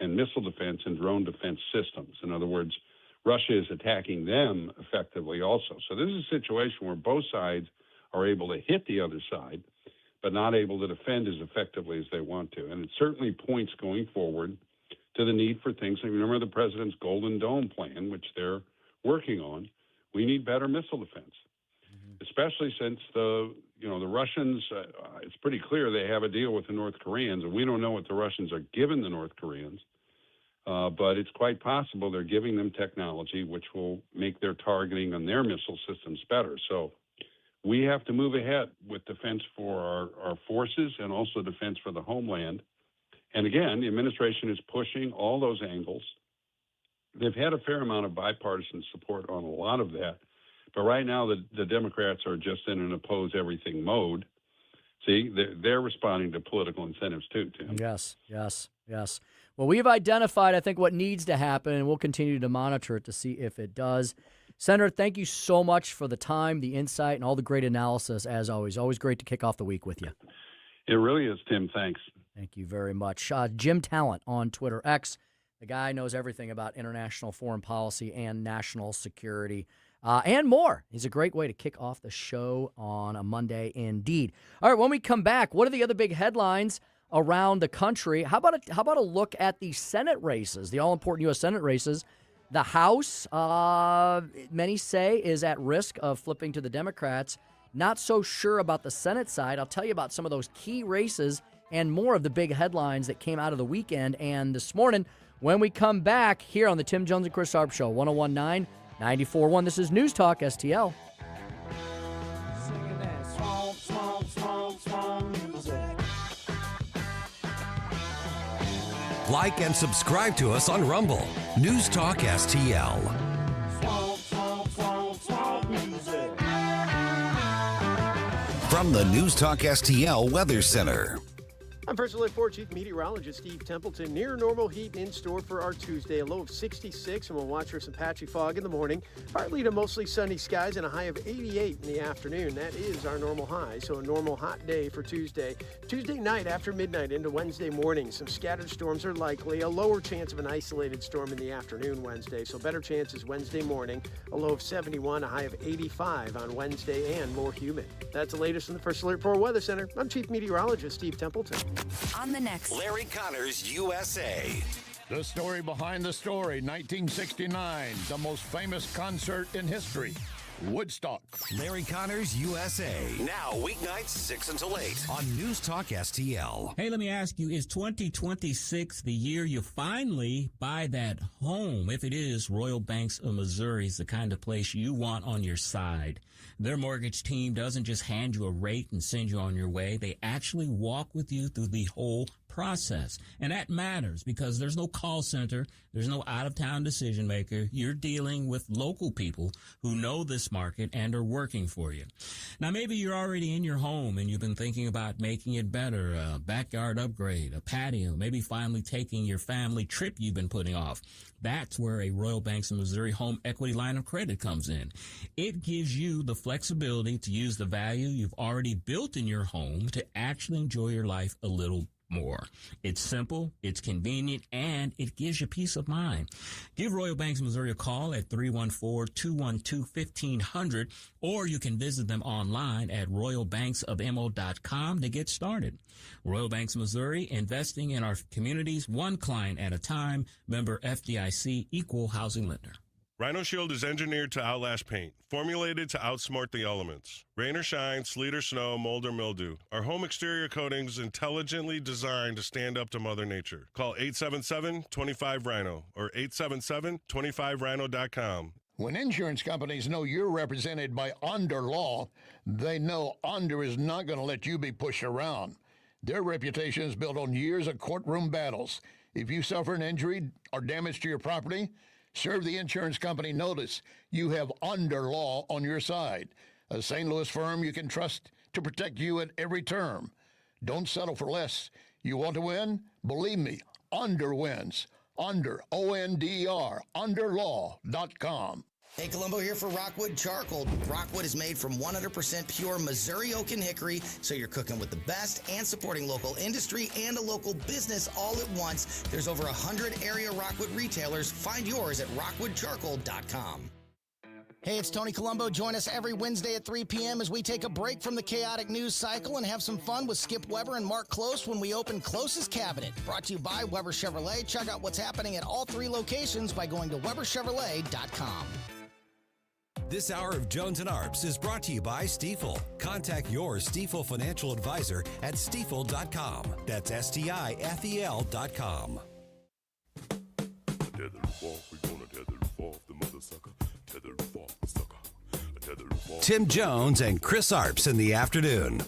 missile defense and drone defense systems. In other words, Russia is attacking them effectively also. So this is a situation where both sides are able to hit the other side, but not able to defend as effectively as they want to. And it certainly points going forward to the need for things like, remember the president's Golden Dome plan, which they're working on. We need better missile defense, especially since the Russians, it's pretty clear they have a deal with the North Koreans, and we don't know what the Russians are giving the North Koreans, but it's quite possible they're giving them technology which will make their targeting on their missile systems better. So we have to move ahead with defense for our forces and also defense for the homeland. And again, the administration is pushing all those angles. They've had a fair amount of bipartisan support on a lot of that. But right now, the Democrats are just in an oppose everything mode. See, they're responding to political incentives too, Tim. Yes. Well, we've identified, I think, what needs to happen, and we'll continue to monitor it to see if it does. Senator, thank you so much for the time, the insight, and all the great analysis, as always. Always great to kick off the week with you. It really is, Tim. Thanks. Thank you very much. Jim Talent on Twitter X. The guy knows everything about international foreign policy and national security. And more. He's a great way to kick off the show on a Monday indeed. All right, when we come back, what are the other big headlines around the country? How about a look at the Senate races, the all-important U.S. Senate races? The House, many say, is at risk of flipping to the Democrats. Not so sure about the Senate side. I'll tell you about some of those key races and more of the big headlines that came out of the weekend and this morning when we come back here on the Tim Jones and Chris Arps Show, 101.9 94.1. This is News Talk STL. Like and subscribe to us on Rumble. News Talk STL. From the News Talk STL Weather Center. I'm First Alert 4 Chief Meteorologist Steve Templeton. Near normal heat in store for our Tuesday. A low of 66, and we'll watch for some patchy fog in the morning. Partly to mostly sunny skies and a high of 88 in the afternoon. That is our normal high, so a normal hot day for Tuesday. Tuesday night after midnight into Wednesday morning, some scattered storms are likely. A lower chance of an isolated storm in the afternoon Wednesday, so better chances Wednesday morning. A low of 71, a high of 85 on Wednesday, and more humid. That's the latest from the First Alert 4 Weather Center. I'm Chief Meteorologist Steve Templeton. On the next Larry Connors USA. The story behind the story, 1969, the most famous concert in history, Woodstock. Larry Connors USA. Now weeknights 6 until 8 on News Talk STL. Hey, let me ask you, is 2026 the year you finally buy that home? If it is, Royal Banks of Missouri is the kind of place you want on your side. Their mortgage team doesn't just hand you a rate and send you on your way. They actually walk with you through the whole process. And that matters because there's no call center. There's no out-of-town decision maker. You're dealing with local people who know this market and are working for you. Now, maybe you're already in your home and you've been thinking about making it better, a backyard upgrade, a patio, maybe finally taking your family trip you've been putting off. That's where a Royal Banks of Missouri home equity line of credit comes in. It gives you the flexibility to use the value you've already built in your home to actually enjoy your life a little more. It's simple, it's convenient, and it gives you peace of mind. Give Royal Banks of Missouri a call at 314-212-1500, or you can visit them online at royalbanksofmo.com to get started. Royal Banks of Missouri, investing in our communities one client at a time. Member FDIC, equal housing lender. Rhino Shield is engineered to outlast paint, formulated to outsmart the elements. Rain or shine, sleet or snow, mold or mildew. Our home exterior coatings intelligently designed to stand up to Mother Nature. Call 877-25-RHINO or 877-25rhino.com. When insurance companies know you're represented by Under Law, they know Under is not going to let you be pushed around. Their reputation is built on years of courtroom battles. If you suffer an injury or damage to your property, serve the insurance company notice. You have Under Law on your side. A St. Louis firm you can trust to protect you at every term. Don't settle for less. You want to win? Believe me, Under wins. Under, O-N-D-E-R, underlaw.com. Hey, Columbo here for Rockwood Charcoal. Rockwood is made from 100% pure Missouri oak and hickory, so you're cooking with the best and supporting local industry and a local business all at once. There's over 100 area Rockwood retailers. Find yours at rockwoodcharcoal.com. Hey, it's Tony Columbo. Join us every Wednesday at 3 p.m. as we take a break from the chaotic news cycle and have some fun with Skip Weber and Mark Close when we open Close's Cabinet. Brought to you by Weber Chevrolet. Check out what's happening at all 3 locations by going to weberchevrolet.com. This hour of Jones and Arps is brought to you by Stifel. Contact your Stifel financial advisor at stifel.com. That's STIFEL.com. Tim Jones and Chris Arps in the afternoon.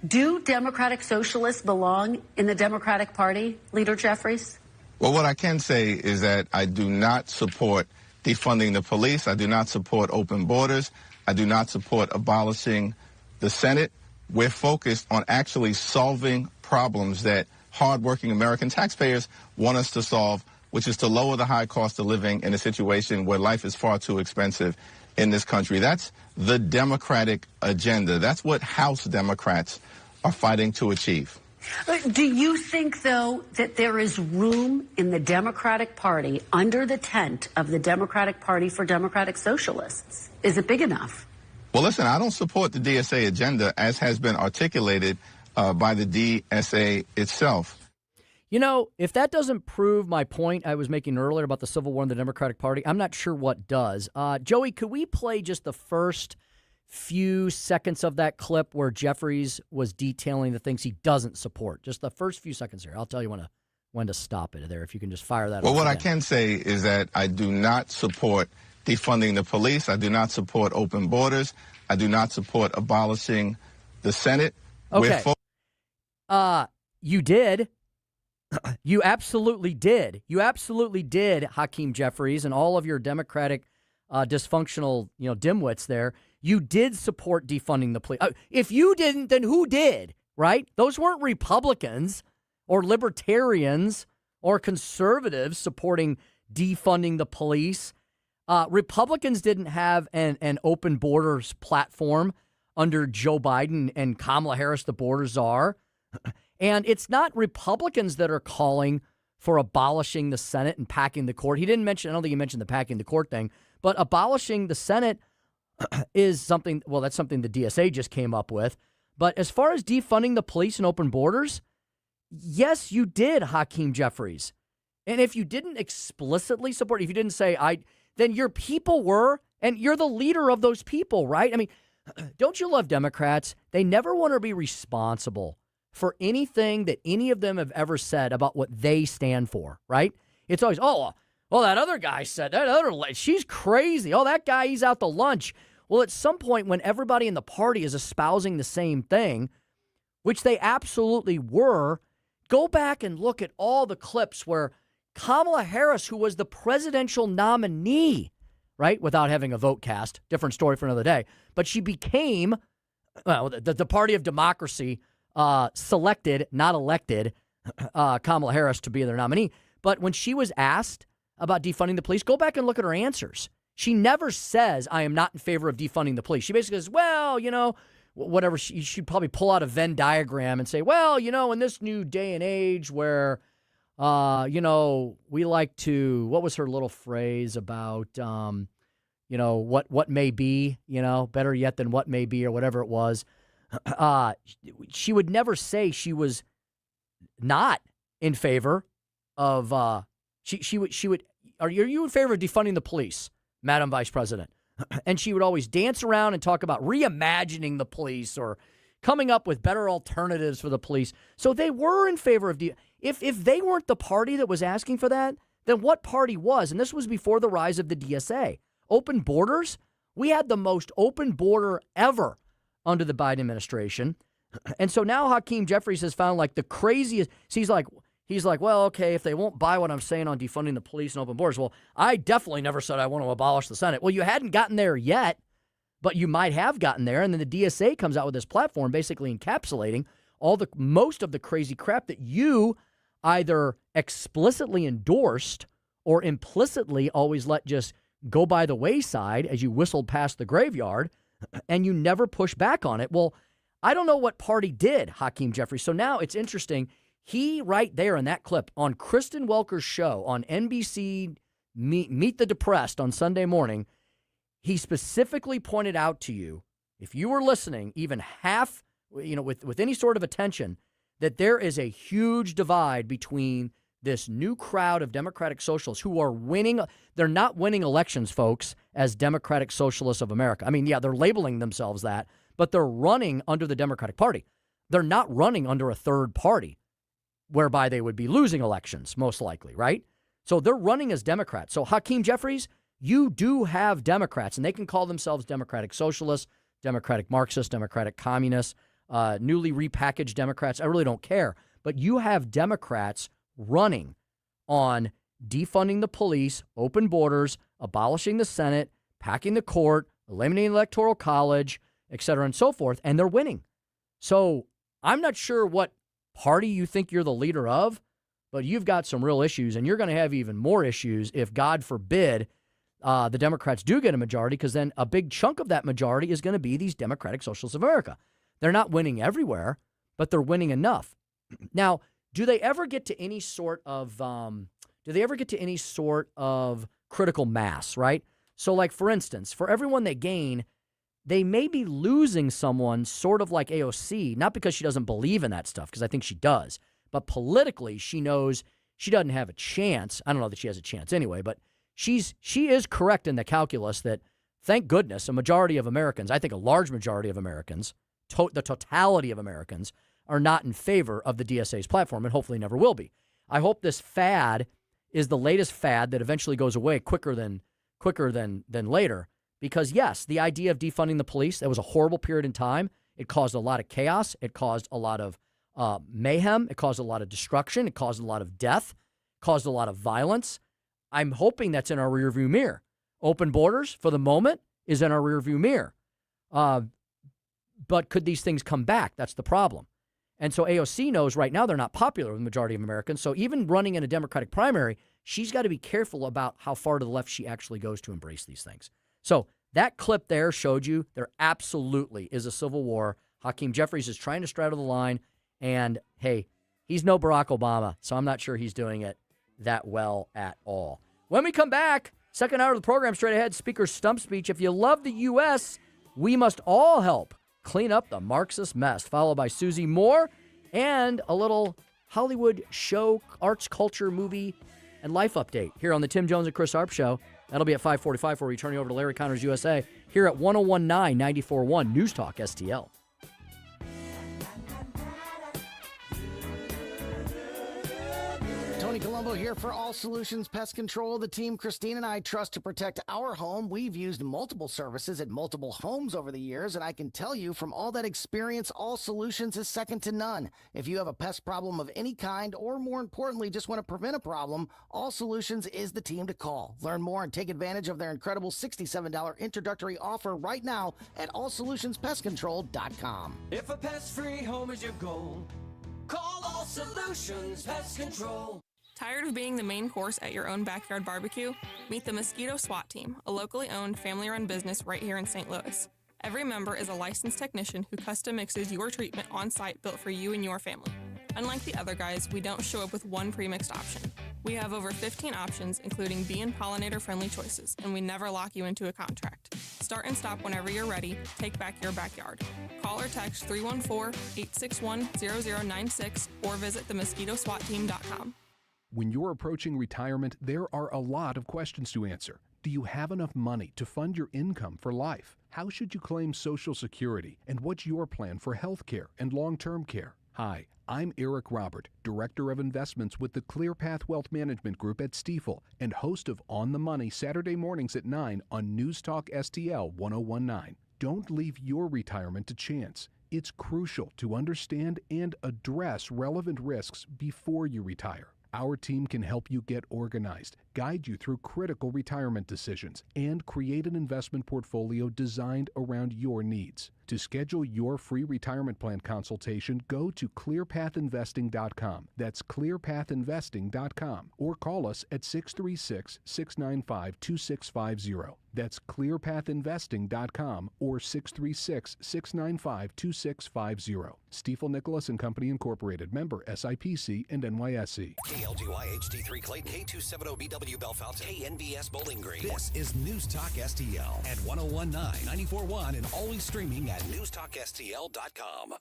Do Democratic Socialists belong in the Democratic Party, Leader Jeffries? Well, what I can say is that I do not support defunding the police. I do not support open borders. I do not support abolishing the Senate. We're focused on actually solving problems that hardworking American taxpayers want us to solve, which is to lower the high cost of living in a situation where life is far too expensive in this country. That's the Democratic agenda. That's what House Democrats are fighting to achieve. Do you think, though, that there is room in the Democratic Party under the tent of the Democratic Party for Democratic Socialists? Is it big enough? Well, listen, I don't support the DSA agenda as has been articulated by the DSA itself. You know, if that doesn't prove my point I was making earlier about the Civil War in the Democratic Party, I'm not sure what does. Joey, could we play just the first few seconds of that clip where Jeffries was detailing the things he doesn't support? Just the first few seconds here. I'll tell you when to stop it there, if you can just fire that. Well, what again. I can say is that I do not support defunding the police. I do not support open borders. I do not support abolishing the Senate. Okay. You did. You absolutely did. You absolutely did, Hakeem Jeffries, and all of your Democratic dysfunctional, dimwits there. You did support defunding the police. If you didn't, then who did, right? Those weren't Republicans or libertarians or conservatives supporting defunding the police. Republicans didn't have an open borders platform under Joe Biden and Kamala Harris, the border czar. And it's not Republicans that are calling for abolishing the Senate and packing the court. He didn't mention, I don't think he mentioned the packing the court thing, but abolishing the Senate is something, well, that's something the DSA just came up with. But as far as defunding the police and open borders, yes, you did, Hakeem Jeffries. And if you didn't explicitly support, if you didn't say, then your people were, and you're the leader of those people, right? I mean, don't you love Democrats? They never want to be responsible for anything that any of them have ever said about what they stand for, right? It's always, that other guy said, she's crazy. Oh, that guy, he's out to lunch. Well, at some point when everybody in the party is espousing the same thing, which they absolutely were, go back and look at all the clips where Kamala Harris, who was the presidential nominee, right, without having a vote cast, different story for another day, but she became well, the Party of Democracy selected, not elected, Kamala Harris to be their nominee. But when she was asked about defunding the police, go back and look at her answers. She never says, I am not in favor of defunding the police. She basically says, well, whatever. She'd probably pull out a Venn diagram and say, well, in this new day and age where, we like to, what was her little phrase about, what may be, better yet than what may be or whatever it was. She would never say she was not in favor of, she would, are you in favor of defunding the police, Madam Vice President? And she would always dance around and talk about reimagining the police or coming up with better alternatives for the police. So they were in favor of, if they weren't the party that was asking for that, then what party was? And this was before the rise of the DSA. Open borders? We had the most open border ever under the Biden administration. And so now Hakeem Jeffries has found like the craziest. So he's like, well, okay, if they won't buy what I'm saying on defunding the police and open borders, well, I definitely never said I want to abolish the Senate. Well, you hadn't gotten there yet, but you might have gotten there. And then the DSA comes out with this platform basically encapsulating most of the crazy crap that you either explicitly endorsed or implicitly always let just go by the wayside as you whistled past the graveyard, and you never push back on it. Well, I don't know what party did, Hakeem Jeffries. So now it's interesting. He, right there in that clip on Kristen Welker's show on NBC Meet the Depressed on Sunday morning, he specifically pointed out to you, if you were listening even half, with any sort of attention, that there is a huge divide between this new crowd of Democratic Socialists who are winning. They're not winning elections, folks, as Democratic Socialists of America. I mean, yeah, they're labeling themselves that, but they're running under the Democratic Party. They're not running under a third party, whereby they would be losing elections, most likely, right? So they're running as Democrats. So Hakeem Jeffries, you do have Democrats, and they can call themselves Democratic Socialists, Democratic Marxists, Democratic Communists, newly repackaged Democrats. I really don't care. But you have Democrats running on defunding the police, open borders, abolishing the Senate, packing the court, eliminating the Electoral College, et cetera, and so forth, and they're winning. So I'm not sure what party you think you're the leader of, but you've got some real issues, and you're going to have even more issues if, God forbid, the Democrats do get a majority, because then a big chunk of that majority is going to be these Democratic Socialists of America. They're not winning everywhere, but they're winning enough. Now, do they ever get to any sort of critical mass, right? So, like, for instance, for everyone they gain, they may be losing someone sort of like AOC, not because she doesn't believe in that stuff, because I think she does, but politically she knows she doesn't have a chance. I don't know that she has a chance anyway, but she is correct in the calculus that, thank goodness, a majority of Americans, I think a large majority of Americans, the totality of Americans, are not in favor of the DSA's platform and hopefully never will be. I hope this fad is the latest fad that eventually goes away quicker than later. Because, yes, the idea of defunding the police, that was a horrible period in time. It caused a lot of chaos. It caused a lot of mayhem. It caused a lot of destruction. It caused a lot of death. Caused a lot of violence. I'm hoping that's in our rearview mirror. Open borders, for the moment, is in our rearview mirror. But could these things come back? That's the problem. And so AOC knows right now they're not popular with the majority of Americans. So even running in a Democratic primary, she's got to be careful about how far to the left she actually goes to embrace these things. So that clip there showed you there absolutely is a civil war. Hakeem Jeffries is trying to straddle the line. And, hey, he's no Barack Obama, so I'm not sure he's doing it that well at all. When we come back, second hour of the program, straight ahead, Speaker's stump speech. If you love the U.S., we must all help clean up the Marxist mess, followed by Susie Moore and a little Hollywood show, arts, culture, movie, and life update here on the Tim Jones and Chris Arps Show. That'll be at 5:45 before we turn you over to Larry Connors USA here at 101.9 94.1 News Talk STL. Tony Colombo Colombo here for All Solutions Pest Control, the team Christine and I trust to protect our home. We've used multiple services at multiple homes over the years, and I can tell you from all that experience, All Solutions is second to none. If you have a pest problem of any kind, or more importantly, just want to prevent a problem, All Solutions is the team to call. Learn more and take advantage of their incredible $67 introductory offer right now at allsolutionspestcontrol.com. If a pest-free home is your goal, call All Solutions Pest Control. Tired of being the main course at your own backyard barbecue? Meet the Mosquito SWAT Team, a locally owned, family-run business right here in St. Louis. Every member is a licensed technician who custom mixes your treatment on-site built for you and your family. Unlike the other guys, we don't show up with one pre-mixed option. We have over 15 options, including bee and pollinator-friendly choices, and we never lock you into a contract. Start and stop whenever you're ready. Take back your backyard. Call or text 314-861-0096 or visit themosquitoswatteam.com. When you're approaching retirement, there are a lot of questions to answer. Do you have enough money to fund your income for life? How should you claim Social Security? And what's your plan for health care and long-term care? Hi, I'm Eric Robert, Director of Investments with the ClearPath Wealth Management Group at Stifel and host of On the Money Saturday mornings at 9 on News Talk STL 1019. Don't leave your retirement to chance. It's crucial to understand and address relevant risks before you retire. Our team can help you get organized, guide you through critical retirement decisions, and create an investment portfolio designed around your needs. To schedule your free retirement plan consultation, go to clearpathinvesting.com. That's clearpathinvesting.com. Or call us at 636-695-2650. That's clearpathinvesting.com or 636-695-2650. Stifel Nicholas and Company Incorporated, member SIPC and NYSE. KLDY HD3 Clayton, K270BW Bellefonte, KNBS Bowling Green. This is News Talk STL at 1019, 94.1, and always streaming at newstalkstl.com.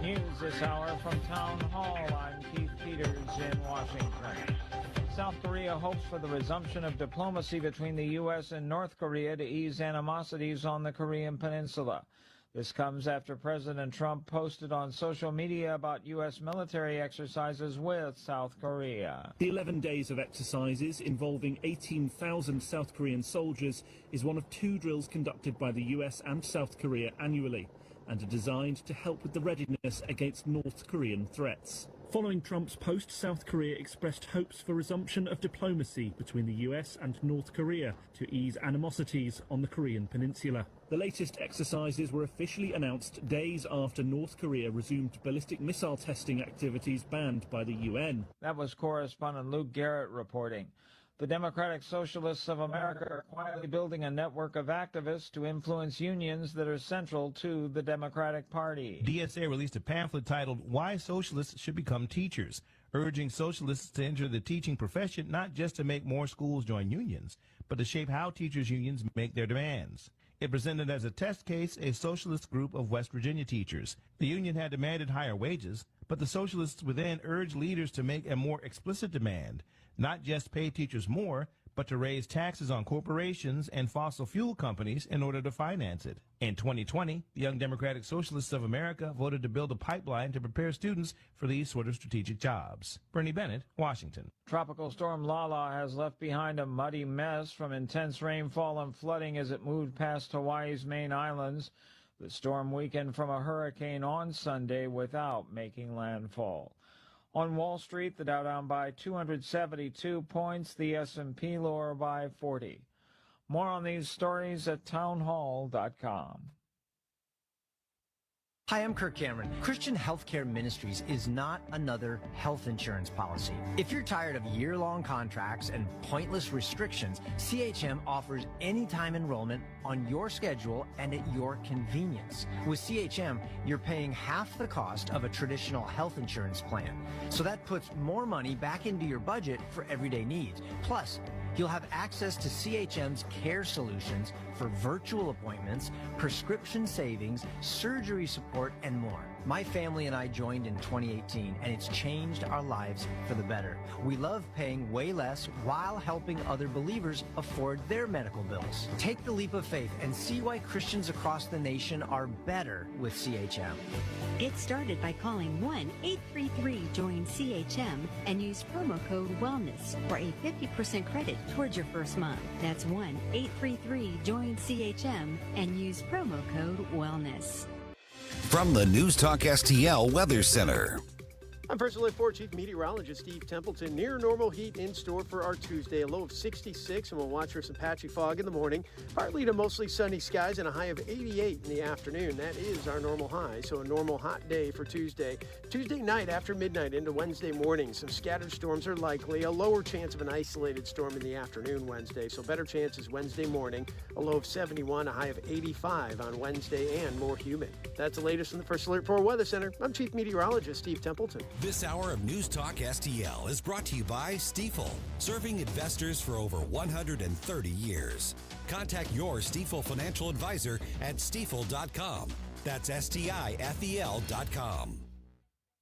News this hour from Town Hall. I'm Keith Peters in Washington. South Korea hopes for the resumption of diplomacy between the U.S. and North Korea to ease animosities on the Korean peninsula. This comes after President Trump posted on social media about U.S. military exercises with South Korea. The 11 days of exercises involving 18,000 South Korean soldiers is one of 2 drills conducted by the U.S. and South Korea annually and are designed to help with the readiness against North Korean threats. Following Trump's post, South Korea expressed hopes for resumption of diplomacy between the US and North Korea to ease animosities on the Korean peninsula. The latest exercises were officially announced days after North Korea resumed ballistic missile testing activities banned by the UN. That was correspondent Luke Garrett reporting. The Democratic Socialists of America are quietly building a network of activists to influence unions that are central to the Democratic Party. DSA released a pamphlet titled Why Socialists Should Become Teachers, urging socialists to enter the teaching profession not just to make more schools join unions, but to shape how teachers' unions make their demands. It presented as a test case a socialist group of West Virginia teachers. The union had demanded higher wages, but the socialists within urged leaders to make a more explicit demand, not just pay teachers more, but to raise taxes on corporations and fossil fuel companies in order to finance it. In 2020, the Young Democratic Socialists of America voted to build a pipeline to prepare students for these sort of strategic jobs. Bernie Bennett, Washington. Tropical storm Lala has left behind a muddy mess from intense rainfall and flooding as it moved past Hawaii's main islands. The storm weakened from a hurricane on Sunday without making landfall. On Wall Street, the Dow down by 272 points, the S&P lower by 40. More on these stories at townhall.com. Hi, I'm Kirk Cameron. Christian Healthcare Ministries is not another health insurance policy. If you're tired of year-long contracts and pointless restrictions, CHM offers anytime enrollment on your schedule and at your convenience. With CHM, you're paying half the cost of a traditional health insurance plan. So that puts more money back into your budget for everyday needs. Plus, you'll have access to CHM's care solutions for virtual appointments, prescription savings, surgery support, and more. My family and I joined in 2018, and it's changed our lives for the better. We love paying way less while helping other believers afford their medical bills. Take the leap of faith and see why Christians across the nation are better with CHM. Get started by calling 1-833-JOIN-CHM and use promo code WELLNESS for a 50% credit towards your first month. That's 1-833-JOIN-CHM and use promo code WELLNESS. From the News Talk STL Weather Center. I'm First Alert 4 Chief Meteorologist Steve Templeton. Near normal heat in store for our Tuesday. A low of 66, and we'll watch for some patchy fog in the morning. Partly to mostly sunny skies and a high of 88 in the afternoon. That is our normal high, so a normal hot day for Tuesday. Tuesday night after midnight into Wednesday morning, some scattered storms are likely. A lower chance of an isolated storm in the afternoon Wednesday, so better chances Wednesday morning. A low of 71, a high of 85 on Wednesday, and more humid. That's the latest from the First Alert 4 Weather Center. I'm Chief Meteorologist Steve Templeton. This hour of News Talk STL is brought to you by Stifel, serving investors for over 130 years. Contact your Stifel financial advisor at stifel.com. That's STIFEL.com.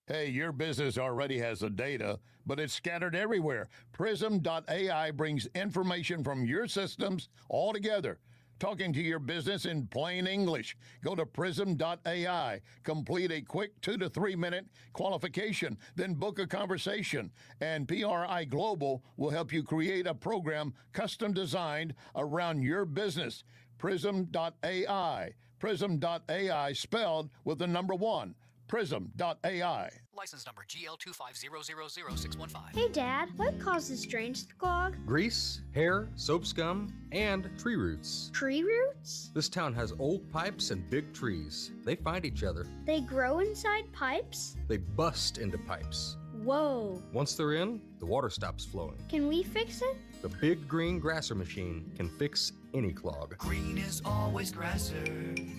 Hey, your business already has the data, but it's scattered everywhere. Prism.ai brings information from your systems all together. Talking to your business in plain English. Go to Prism.ai. Complete a quick 2 to 3 minute qualification, then book a conversation. And PRI Global will help you create a program custom designed around your business. Prism.ai. Prism.ai spelled with the number 1. Prism.ai. License number GL250000615. Hey, Dad, what causes drains to clog? Grease, hair, soap scum, and tree roots. Tree roots? This town has old pipes and big trees. They find each other. They grow inside pipes? They bust into pipes. Whoa. Once they're in, the water stops flowing. Can we fix it? The big green grasser machine can fix any clog. Green is always grasser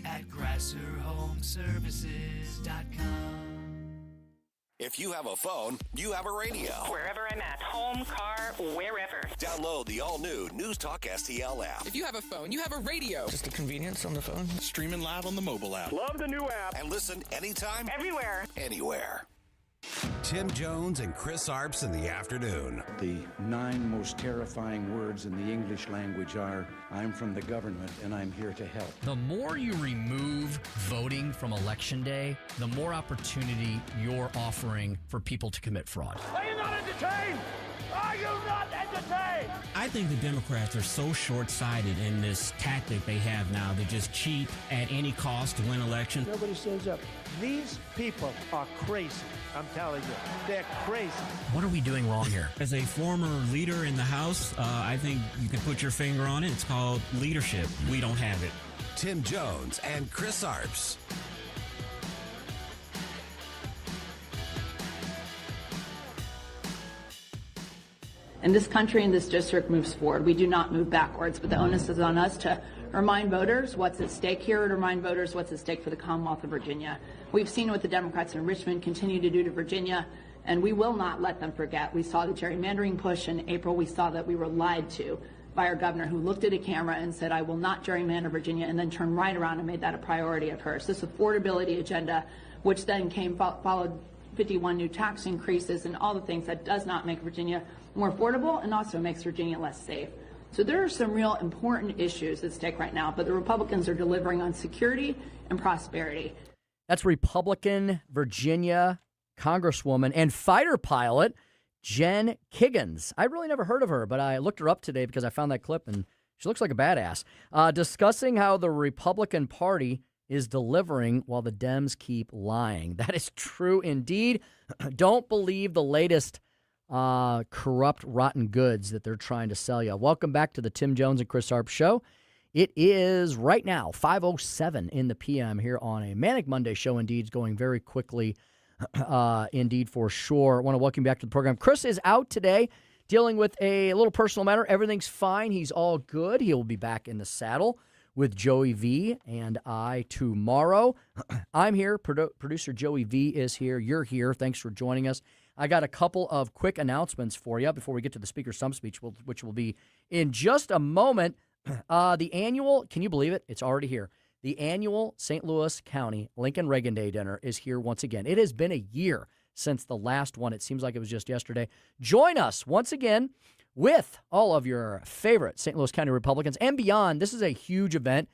at grasserhomeservices.com. If you have a phone, you have a radio. Wherever I'm at, home, car, wherever. Download the all-new News Talk STL app. If you have a phone, you have a radio. Just the convenience on the phone. Streaming live on the mobile app. Love the new app. And listen anytime. Everywhere. Anywhere. Tim Jones and Chris Arps in the afternoon. The 9 most terrifying words in the English language are, I'm from the government and I'm here to help. The more you remove voting from Election Day, the more opportunity you're offering for people to commit fraud. Are you not entertained? Are you not entertained? I think the Democrats are so short-sighted in this tactic they have now to just cheat at any cost to win elections. Nobody stands up. These people are crazy. I'm telling you, they're crazy. What are we doing wrong here? As a former leader in the House, I think you can put your finger on it. It's called leadership. We don't have it. Tim Jones and Chris Arps. And this country and this district moves forward. We do not move backwards, but the onus is on us to remind voters what's at stake here, to remind voters what's at stake for the Commonwealth of Virginia. We've seen what the Democrats in Richmond continue to do to Virginia, and we will not let them forget. We saw the gerrymandering push in April. We saw that we were lied to by our governor, who looked at a camera and said, I will not gerrymander Virginia, and then turned right around and made that a priority of hers. This affordability agenda, which then followed 51 new tax increases and all the things that does not make Virginia more affordable and also makes Virginia less safe. So there are some real important issues at stake right now, but the Republicans are delivering on security and prosperity. That's Republican Virginia Congresswoman and fighter pilot Jen Kiggins. I really never heard of her, but I looked her up today because I found that clip, and she looks like a badass. Discussing how the Republican Party is delivering while the Dems keep lying. That is true indeed. Don't believe the latest corrupt, rotten goods that they're trying to sell you. Welcome back to the Tim Jones and Chris Arps Show. It is right now 5:07 in the p.m. here on a Manic Monday show. Indeed, it's going very quickly, indeed for sure. I want to welcome you back to the program. Chris is out today dealing with a little personal matter. Everything's fine. He's all good. He will be back in the saddle with Joey V and I tomorrow. I'm here. Producer Joey V is here. You're here. Thanks for joining us. I got a couple of quick announcements for you before we get to the Speaker Stump Speech, which will be in just a moment. The annual, can you believe it? It's already here. The annual St. Louis County Lincoln Reagan Day dinner is here once again. It has been a year since the last one. It seems like it was just yesterday. Join us once again with all of your favorite St. Louis County Republicans and beyond. This is a huge event.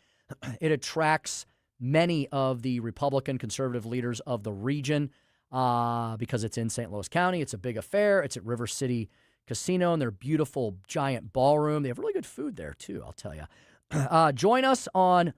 It attracts many of the Republican conservative leaders of the region because it's in St. Louis County. It's a big affair. It's at River City Casino in their beautiful giant ballroom. They have really good food there, too, I'll tell you. Join us on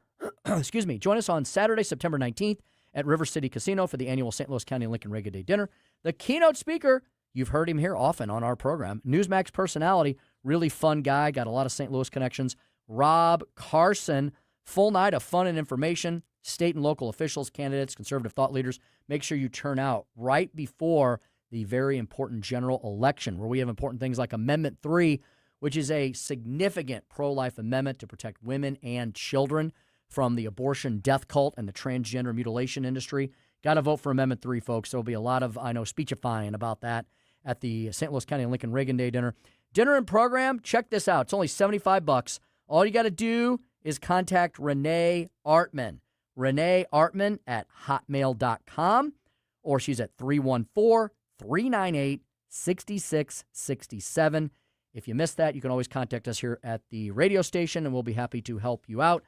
Saturday, September 19th at River City Casino for the annual St. Louis County Lincoln Reagan Day dinner. The keynote speaker, you've heard him here often on our program, Newsmax personality, really fun guy, got a lot of St. Louis connections, Rob Carson. Full night of fun and information, state and local officials, candidates, conservative thought leaders. Make sure you turn out right before the very important general election, where we have important things like Amendment 3, which is a significant pro-life amendment to protect women and children from the abortion death cult and the transgender mutilation industry. Got to vote for Amendment 3, folks. There will be a lot of, speechifying about that at the St. Louis County Lincoln Reagan Day dinner. Dinner and program, check this out. It's only $75. All you got to do is contact Renee Artman. Renee Artman at hotmail.com, or she's at 314-398-6667. If you missed that, you can always contact us here at the radio station, and we'll be happy to help you out.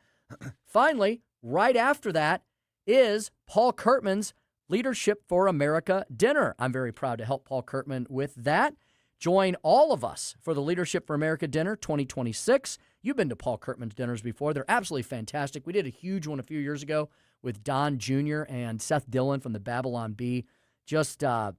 Finally, right after that is Paul Kurtman's Leadership for America dinner. I'm very proud to help Paul Kurtman with that. Join all of us for the Leadership for America dinner 2026. You've been to Paul Kurtman's dinners before. They're absolutely fantastic. We did a huge one a few years ago with Don Jr. and Seth Dillon from the Babylon Bee. Just a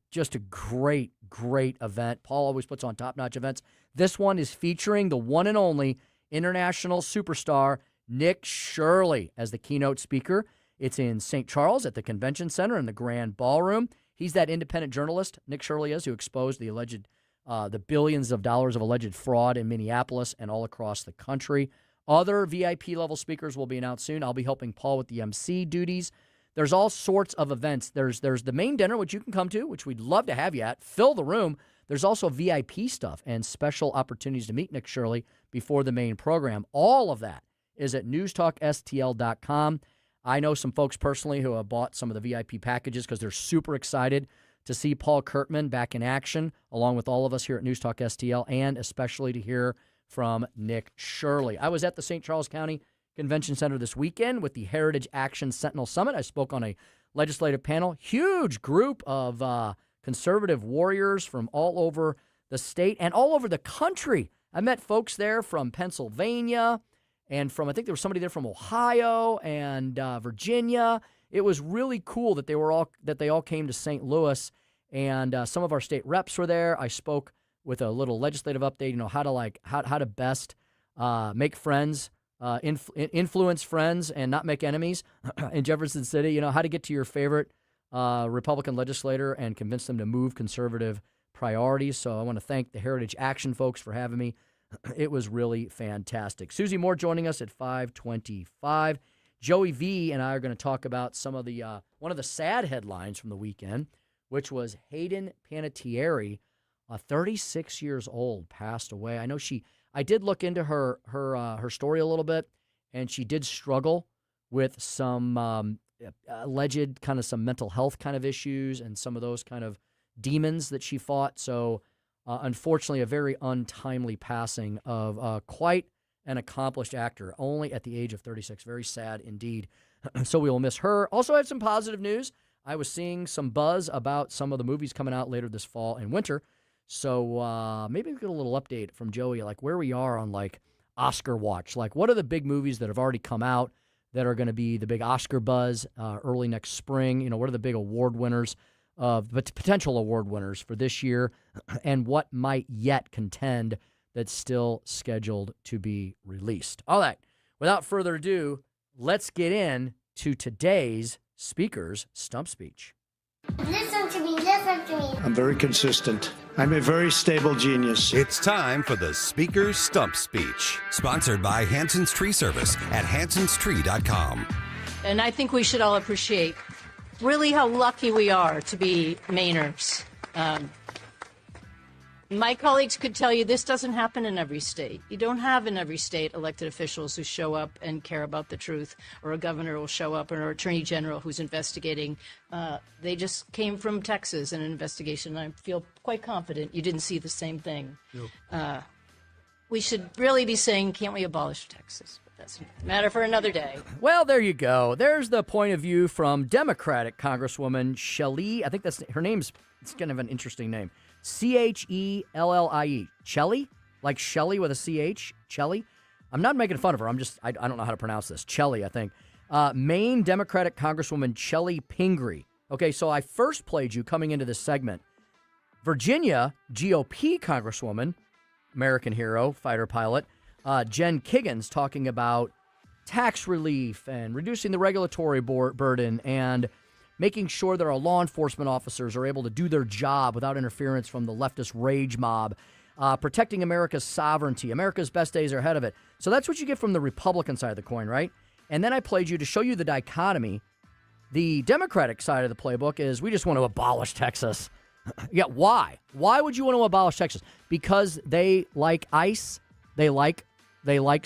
great, great event. Paul always puts on top-notch events. This one is featuring the one and only international superstar Nick Shirley as the keynote speaker. It's in St. Charles at the Convention Center in the Grand Ballroom. He's that independent journalist, Nick Shirley is, who exposed the alleged the billions of dollars of alleged fraud in Minneapolis and all across the country. Other VIP-level speakers will be announced soon. I'll be helping Paul with the MC duties. There's all sorts of events. There's the main dinner, which you can come to, which we'd love to have you at. Fill the room. There's also VIP stuff and special opportunities to meet Nick Shirley before the main program. All of that is at newstalkstl.com. I know some folks personally who have bought some of the VIP packages because they're super excited to see Paul Kurtman back in action, along with all of us here at News Talk STL, and especially to hear from Nick Shirley. I was at the St. Charles County Convention Center this weekend with the Heritage Action Sentinel Summit. I spoke on a legislative panel. Huge group of conservative warriors from all over the state and all over the country. I met folks there from Pennsylvania and from, I think there was somebody there from Ohio and Virginia. It was really cool that they all came to St. Louis, and some of our state reps were there. I spoke with a little legislative update, how to best make friends, influence friends, and not make enemies in Jefferson City. How to get to your favorite Republican legislator and convince them to move conservative priorities. So I want to thank the Heritage Action folks for having me. It was really fantastic. Susie Moore joining us at 5:25. Joey V and I are going to talk about some of the one of the sad headlines from the weekend, which was Hayden Panettiere, 36 years old, passed away. I know I did look into her story a little bit, and she did struggle with some alleged some mental health kind of issues and some of those kind of demons that she fought. So unfortunately, a very untimely passing of quite an accomplished actor, only at the age of 36. Very sad indeed. So we will miss her. Also have some positive news. I was seeing some buzz about some of the movies coming out later this fall and winter. So maybe we get a little update from Joey, like where we are on Oscar watch. Like what are the big movies that have already come out that are going to be the big Oscar buzz early next spring? What are the big award winners, potential award winners for this year, and what might yet contend that's still scheduled to be released. All right, without further ado, let's get in to today's Speaker's Stump Speech. Listen to me, listen to me. I'm very consistent. I'm a very stable genius. It's time for the Speaker's Stump Speech, sponsored by Hanson's Tree Service at hansonstree.com. And I think we should all appreciate really how lucky we are to be Mainers. My colleagues could tell you this doesn't happen in every state. You don't have in every state elected officials who show up and care about the truth, or a governor will show up, or an attorney general who's investigating. They just came from Texas in an investigation, and I feel quite confident you didn't see the same thing. Nope. We should really be saying, can't we abolish Texas? But that's a matter for another day. Well, there you go. There's the point of view from Democratic Congresswoman Shelley. I think that's her name's. It's kind of an interesting name. Chellie. Chelly? Like Shelley with a CH? Chelly? I'm not making fun of her. I don't know how to pronounce this. Chelly, I think. Maine Democratic Congresswoman Chellie Pingree. Okay, so I first played you coming into this segment. Virginia GOP Congresswoman, American hero, fighter pilot, Jen Kiggins talking about tax relief and reducing the regulatory burden and making sure that our law enforcement officers are able to do their job without interference from the leftist rage mob, protecting America's sovereignty. America's best days are ahead of it. So that's what you get from the Republican side of the coin, right? And then I played you to show you the dichotomy. The Democratic side of the playbook is we just want to abolish Texas. Yeah, why? Why would you want to abolish Texas? Because they like ICE, they like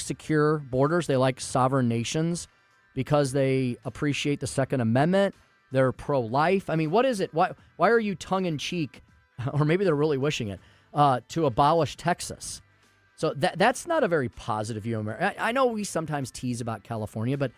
secure borders, they like sovereign nations, because they appreciate the Second Amendment. They're pro-life. I mean, what is it? Why are you tongue-in-cheek, or maybe they're really wishing it, to abolish Texas? So that's not a very positive view of America. I know we sometimes tease about California, but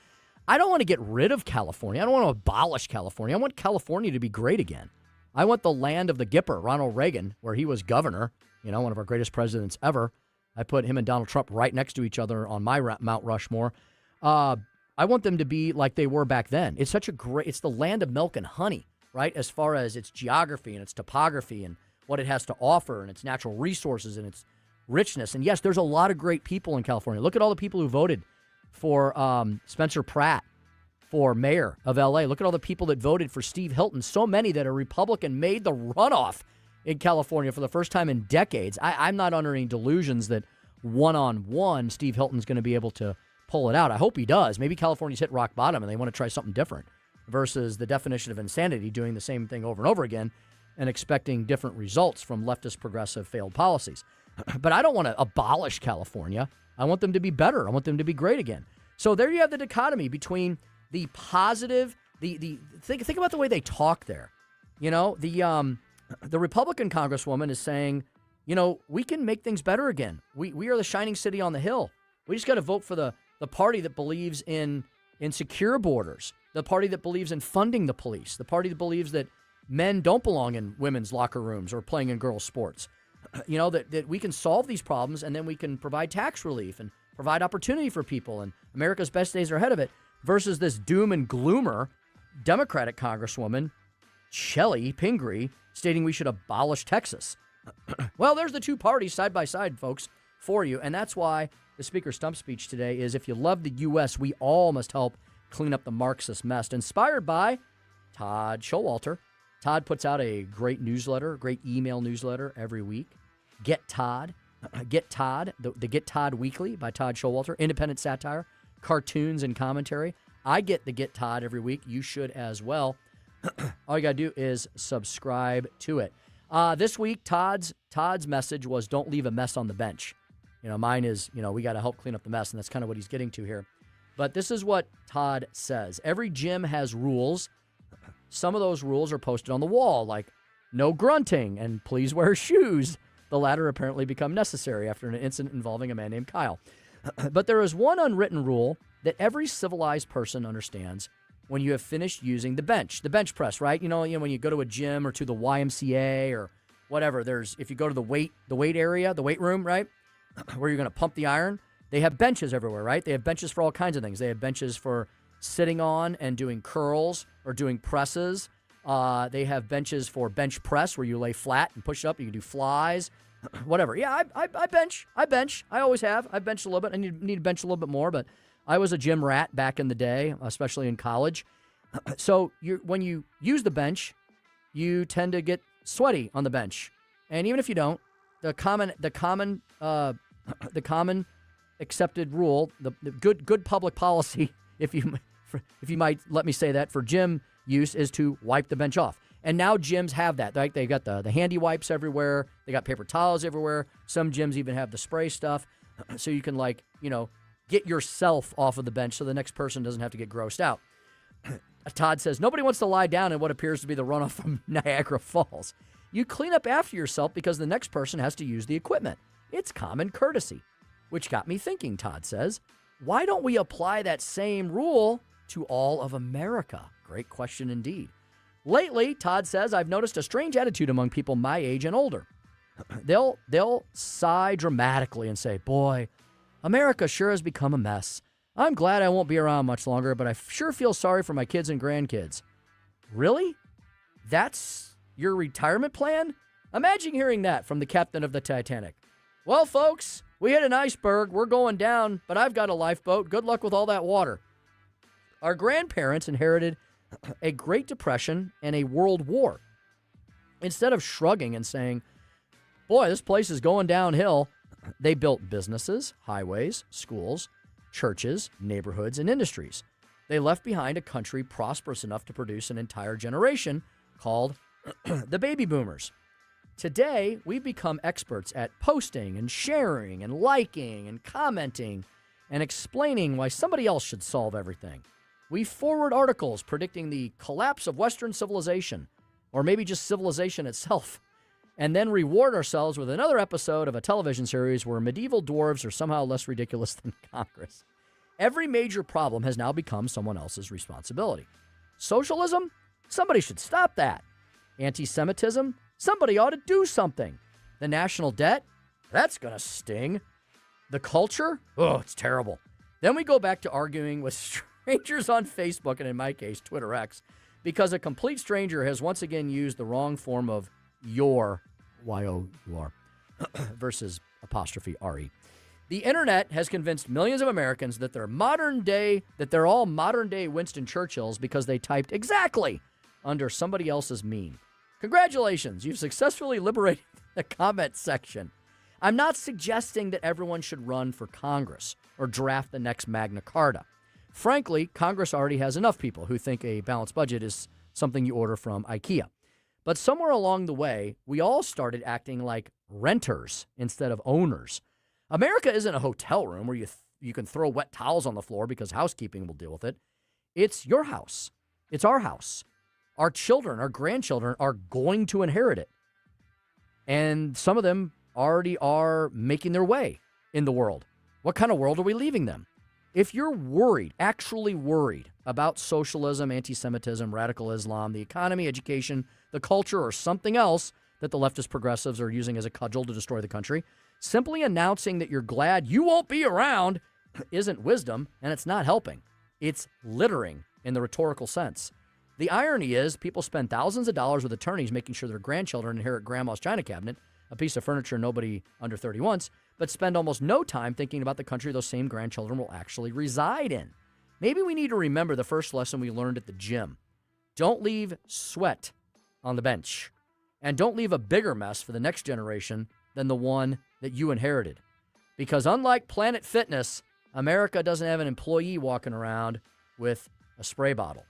I don't want to get rid of California. I don't want to abolish California. I want California to be great again. I want the land of the Gipper, Ronald Reagan, where he was governor, one of our greatest presidents ever. I put him and Donald Trump right next to each other on my Mount Rushmore. I want them to be like they were back then. It's it's the land of milk and honey, right? As far as its geography and its topography and what it has to offer and its natural resources and its richness. And yes, there's a lot of great people in California. Look at all the people who voted for Spencer Pratt for mayor of L.A. Look at all the people that voted for Steve Hilton. So many that a Republican made the runoff in California for the first time in decades. I'm not under any delusions that one-on-one Steve Hilton's going to be able to pull it out. I hope he does. Maybe California's hit rock bottom and they want to try something different versus the definition of insanity, doing the same thing over and over again and expecting different results from leftist progressive failed policies. But I don't want to abolish California. I want them to be better. I want them to be great again. So there you have the dichotomy between the positive, think about the way they talk there. The Republican Congresswoman is saying, we can make things better again. We are the shining city on the hill. We just got to vote for the party that believes in secure borders, the party that believes in funding the police, the party that believes that men don't belong in women's locker rooms or playing in girls' sports. That we can solve these problems and then we can provide tax relief and provide opportunity for people, and America's best days are ahead of it, versus this doom and gloomer Democratic Congresswoman, Chellie Pingree, stating we should abolish Texas. Well, there's the two parties side by side, folks, for you, and that's why the Speaker's stump speech today is, if you love the U.S., we all must help clean up the Marxist mess. Inspired by Todd Showalter. Todd puts out a great newsletter, great email newsletter every week. Get Todd. Get Todd, the Get Todd Weekly by Todd Showalter. Independent satire, cartoons, and commentary. I get the Get Todd every week. You should as well. All you got to do is subscribe to it. This week, Todd's message was, don't leave a mess on the bench. Mine is, we got to help clean up the mess, and that's kind of what he's getting to here. But this is what Todd says. Every gym has rules. Some of those rules are posted on the wall, like no grunting and please wear shoes. The latter apparently become necessary after an incident involving a man named Kyle. But there is one unwritten rule that every civilized person understands when you have finished using the bench press, right? When you go to a gym or to the YMCA or whatever, if you go to the weight area, the weight room, right, where you're going to pump the iron, they have benches everywhere, right? They have benches for all kinds of things. They have benches for sitting on and doing curls or doing presses. They have benches for bench press where you lay flat and push up. You can do flies, whatever. Yeah, I bench. I always have. I benched a little bit. I need to bench a little bit more, but I was a gym rat back in the day, especially in college. So when you use the bench, you tend to get sweaty on the bench. And even if you don't, the common accepted rule, the good public policy, if you might let me say that, for gym use is to wipe the bench off. And now gyms have that. Right? They got the handy wipes everywhere. They got paper towels everywhere. Some gyms even have the spray stuff. So you can, get yourself off of the bench so the next person doesn't have to get grossed out. Todd says, nobody wants to lie down in what appears to be the runoff from Niagara Falls. You clean up after yourself because the next person has to use the equipment. It's common courtesy. Which got me thinking, Todd says, why don't we apply that same rule to all of America? Great question indeed. Lately, Todd says, I've noticed a strange attitude among people my age and older. They'll sigh dramatically and say, boy, America sure has become a mess. I'm glad I won't be around much longer, but I sure feel sorry for my kids and grandkids. Really? That's your retirement plan? Imagine hearing that from the captain of the Titanic. Well, folks, we hit an iceberg. We're going down, but I've got a lifeboat. Good luck with all that water. Our grandparents inherited a Great Depression and a World War. Instead of shrugging and saying, boy, this place is going downhill, they built businesses, highways, schools, churches, neighborhoods, and industries. They left behind a country prosperous enough to produce an entire generation called the baby boomers. Today, we've become experts at posting and sharing and liking and commenting and explaining why somebody else should solve everything. We forward articles predicting the collapse of Western civilization, or maybe just civilization itself, and then reward ourselves with another episode of a television series where medieval dwarves are somehow less ridiculous than Congress. Every major problem has now become someone else's responsibility. Socialism? Somebody should stop that. Anti-Semitism? Somebody ought to do something. The national debt? That's going to sting. The culture? Oh, it's terrible. Then we go back to arguing with strangers on Facebook, and in my case, Twitter X, because a complete stranger has once again used the wrong form of your, Y-O-U-R, versus apostrophe R-E. The internet has convinced millions of Americans that they're all modern day Winston Churchills because they typed exactly under somebody else's meme. Congratulations, you've successfully liberated the comment section. I'm not suggesting that everyone should run for Congress or draft the next Magna Carta. Frankly, Congress already has enough people who think a balanced budget is something you order from IKEA. But somewhere along the way, we all started acting like renters instead of owners. America isn't a hotel room where you can throw wet towels on the floor because housekeeping will deal with it. It's your house. It's our house. Our children, our grandchildren are going to inherit it. And some of them already are making their way in the world. What kind of world are we leaving them? If you're worried, actually worried about socialism, anti-Semitism, radical Islam, the economy, education, the culture, or something else that the leftist progressives are using as a cudgel to destroy the country, simply announcing that you're glad you won't be around isn't wisdom, and it's not helping. It's littering in the rhetorical sense. The irony is people spend thousands of dollars with attorneys making sure their grandchildren inherit grandma's china cabinet, a piece of furniture nobody under 30 wants, but spend almost no time thinking about the country those same grandchildren will actually reside in. Maybe we need to remember the first lesson we learned at the gym. Don't leave sweat on the bench. And don't leave a bigger mess for the next generation than the one that you inherited. Because unlike Planet Fitness, America doesn't have an employee walking around with a spray bottle.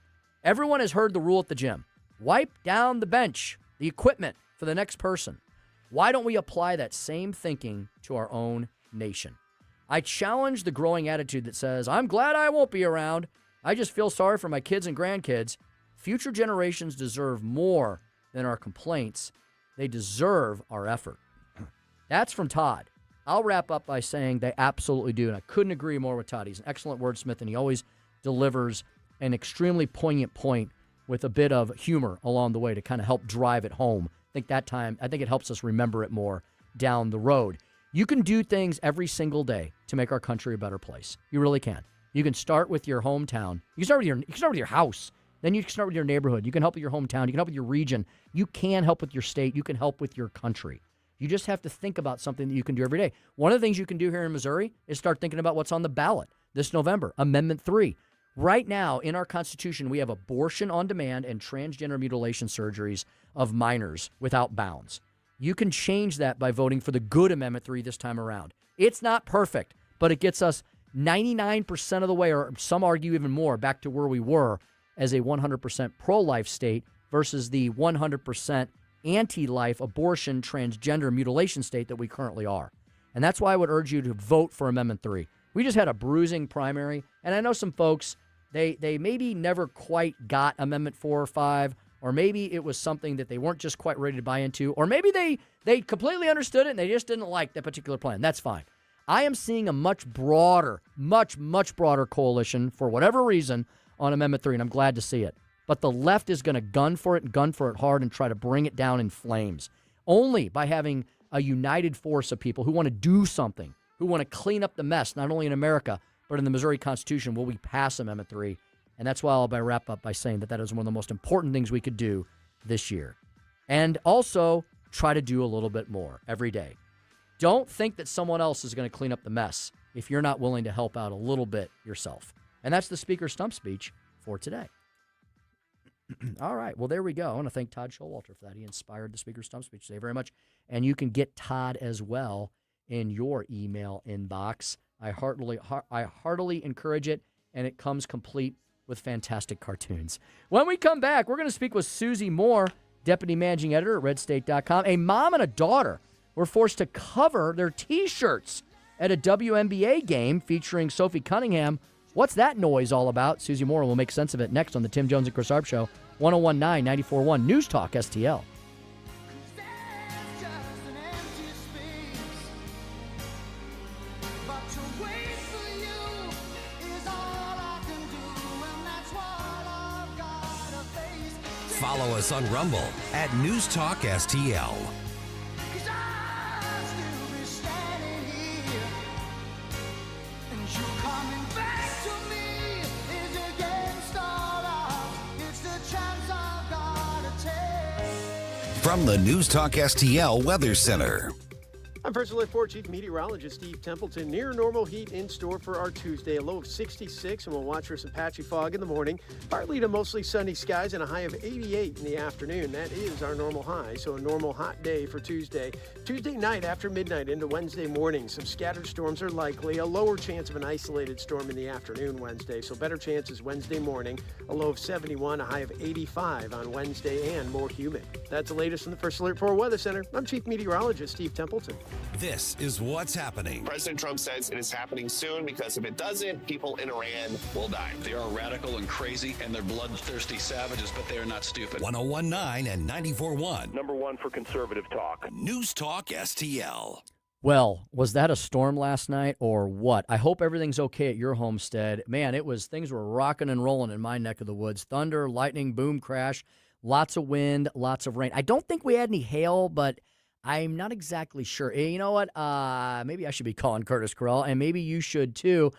Everyone has heard the rule at the gym. Wipe down the bench, the equipment for the next person. Why don't we apply that same thinking to our own nation? I challenge the growing attitude that says, I'm glad I won't be around. I just feel sorry for my kids and grandkids. Future generations deserve more than our complaints. They deserve our effort. That's from Todd. I'll wrap up by saying they absolutely do, and I couldn't agree more with Todd. He's an excellent wordsmith, and he always delivers an extremely poignant point with a bit of humor along the way to kind of help drive it home. I think it helps us remember it more down the road. You can do things every single day to make our country a better place. You really can. You can start with your hometown. You can start with your house. Then you can start with your neighborhood. You can help with your hometown. You can help with your region. You can help with your state. You can help with your country. You just have to think about something that you can do every day. One of the things you can do here in Missouri is start thinking about what's on the ballot this November, Amendment 3. Right now, in our Constitution, we have abortion on demand and transgender mutilation surgeries of minors without bounds. You can change that by voting for the good Amendment 3 this time around. It's not perfect, but it gets us 99% of the way, or some argue even more, back to where we were as a 100% pro-life state versus the 100% anti-life, abortion, transgender, mutilation state that we currently are. And that's why I would urge you to vote for Amendment 3. We just had a bruising primary, and I know some folks, they maybe never quite got Amendment 4 or 5, or maybe it was something that they weren't just quite ready to buy into, or maybe they completely understood it and they just didn't like that particular plan. That's fine. I am seeing a much broader, much broader coalition for whatever reason on Amendment 3, and I'm glad to see it. But the left is going to gun for it hard, and try to bring it down in flames. Only by having a united force of people who want to do something, who want to clean up the mess, not only in America, but in the Missouri Constitution, will we pass Amendment 3. And that's why I'll wrap up by saying that is one of the most important things we could do this year. And also, try to do a little bit more every day. Don't think that someone else is going to clean up the mess if you're not willing to help out a little bit yourself. And that's the Speaker Stump Speech for today. All right. Well, there we go. I want to thank Todd Showalter for that. He inspired the Speaker Stump Speech today very much. And you can get Todd as well in your email inbox. I heartily encourage it, and it comes complete with fantastic cartoons. When we come back, we're going to speak with Susie Moore, Deputy Managing Editor at RedState.com. A mom and a daughter were forced to cover their T-shirts at a WNBA game featuring Sophie Cunningham. What's that noise all about? Susie Moore will make sense of it next on the Tim Jones and Chris Arps Show, 1019 94.1 News Talk STL. Follow us on Rumble at News Talk STL. From the News Talk STL Weather Center. I'm First Alert 4 Chief Meteorologist Steve Templeton. Near normal heat in store for our Tuesday. A low of 66, and we'll watch for some patchy fog in the morning. Partly to mostly sunny skies and a high of 88 in the afternoon. That is our normal high, so a normal hot day for Tuesday. Tuesday night after midnight into Wednesday morning, some scattered storms are likely. A lower chance of an isolated storm in the afternoon Wednesday, so better chances Wednesday morning. A low of 71, a high of 85 on Wednesday, and more humid. That's the latest from the First Alert 4 Weather Center. I'm Chief Meteorologist Steve Templeton. This is what's happening. President Trump says it is happening soon because if it doesn't, people in Iran will die. They are radical and crazy, and they're bloodthirsty savages, but they are not stupid. 1019 and 94.1. Number one for conservative talk. News Talk STL. Well, was that a storm last night or what? I hope everything's okay at your homestead. Man, things were rocking and rolling in my neck of the woods. Thunder, lightning, boom, crash, lots of wind, lots of rain. I don't think we had any hail, but I'm not exactly sure. You know what? Maybe I should be calling Curtis Carell, and maybe you should too.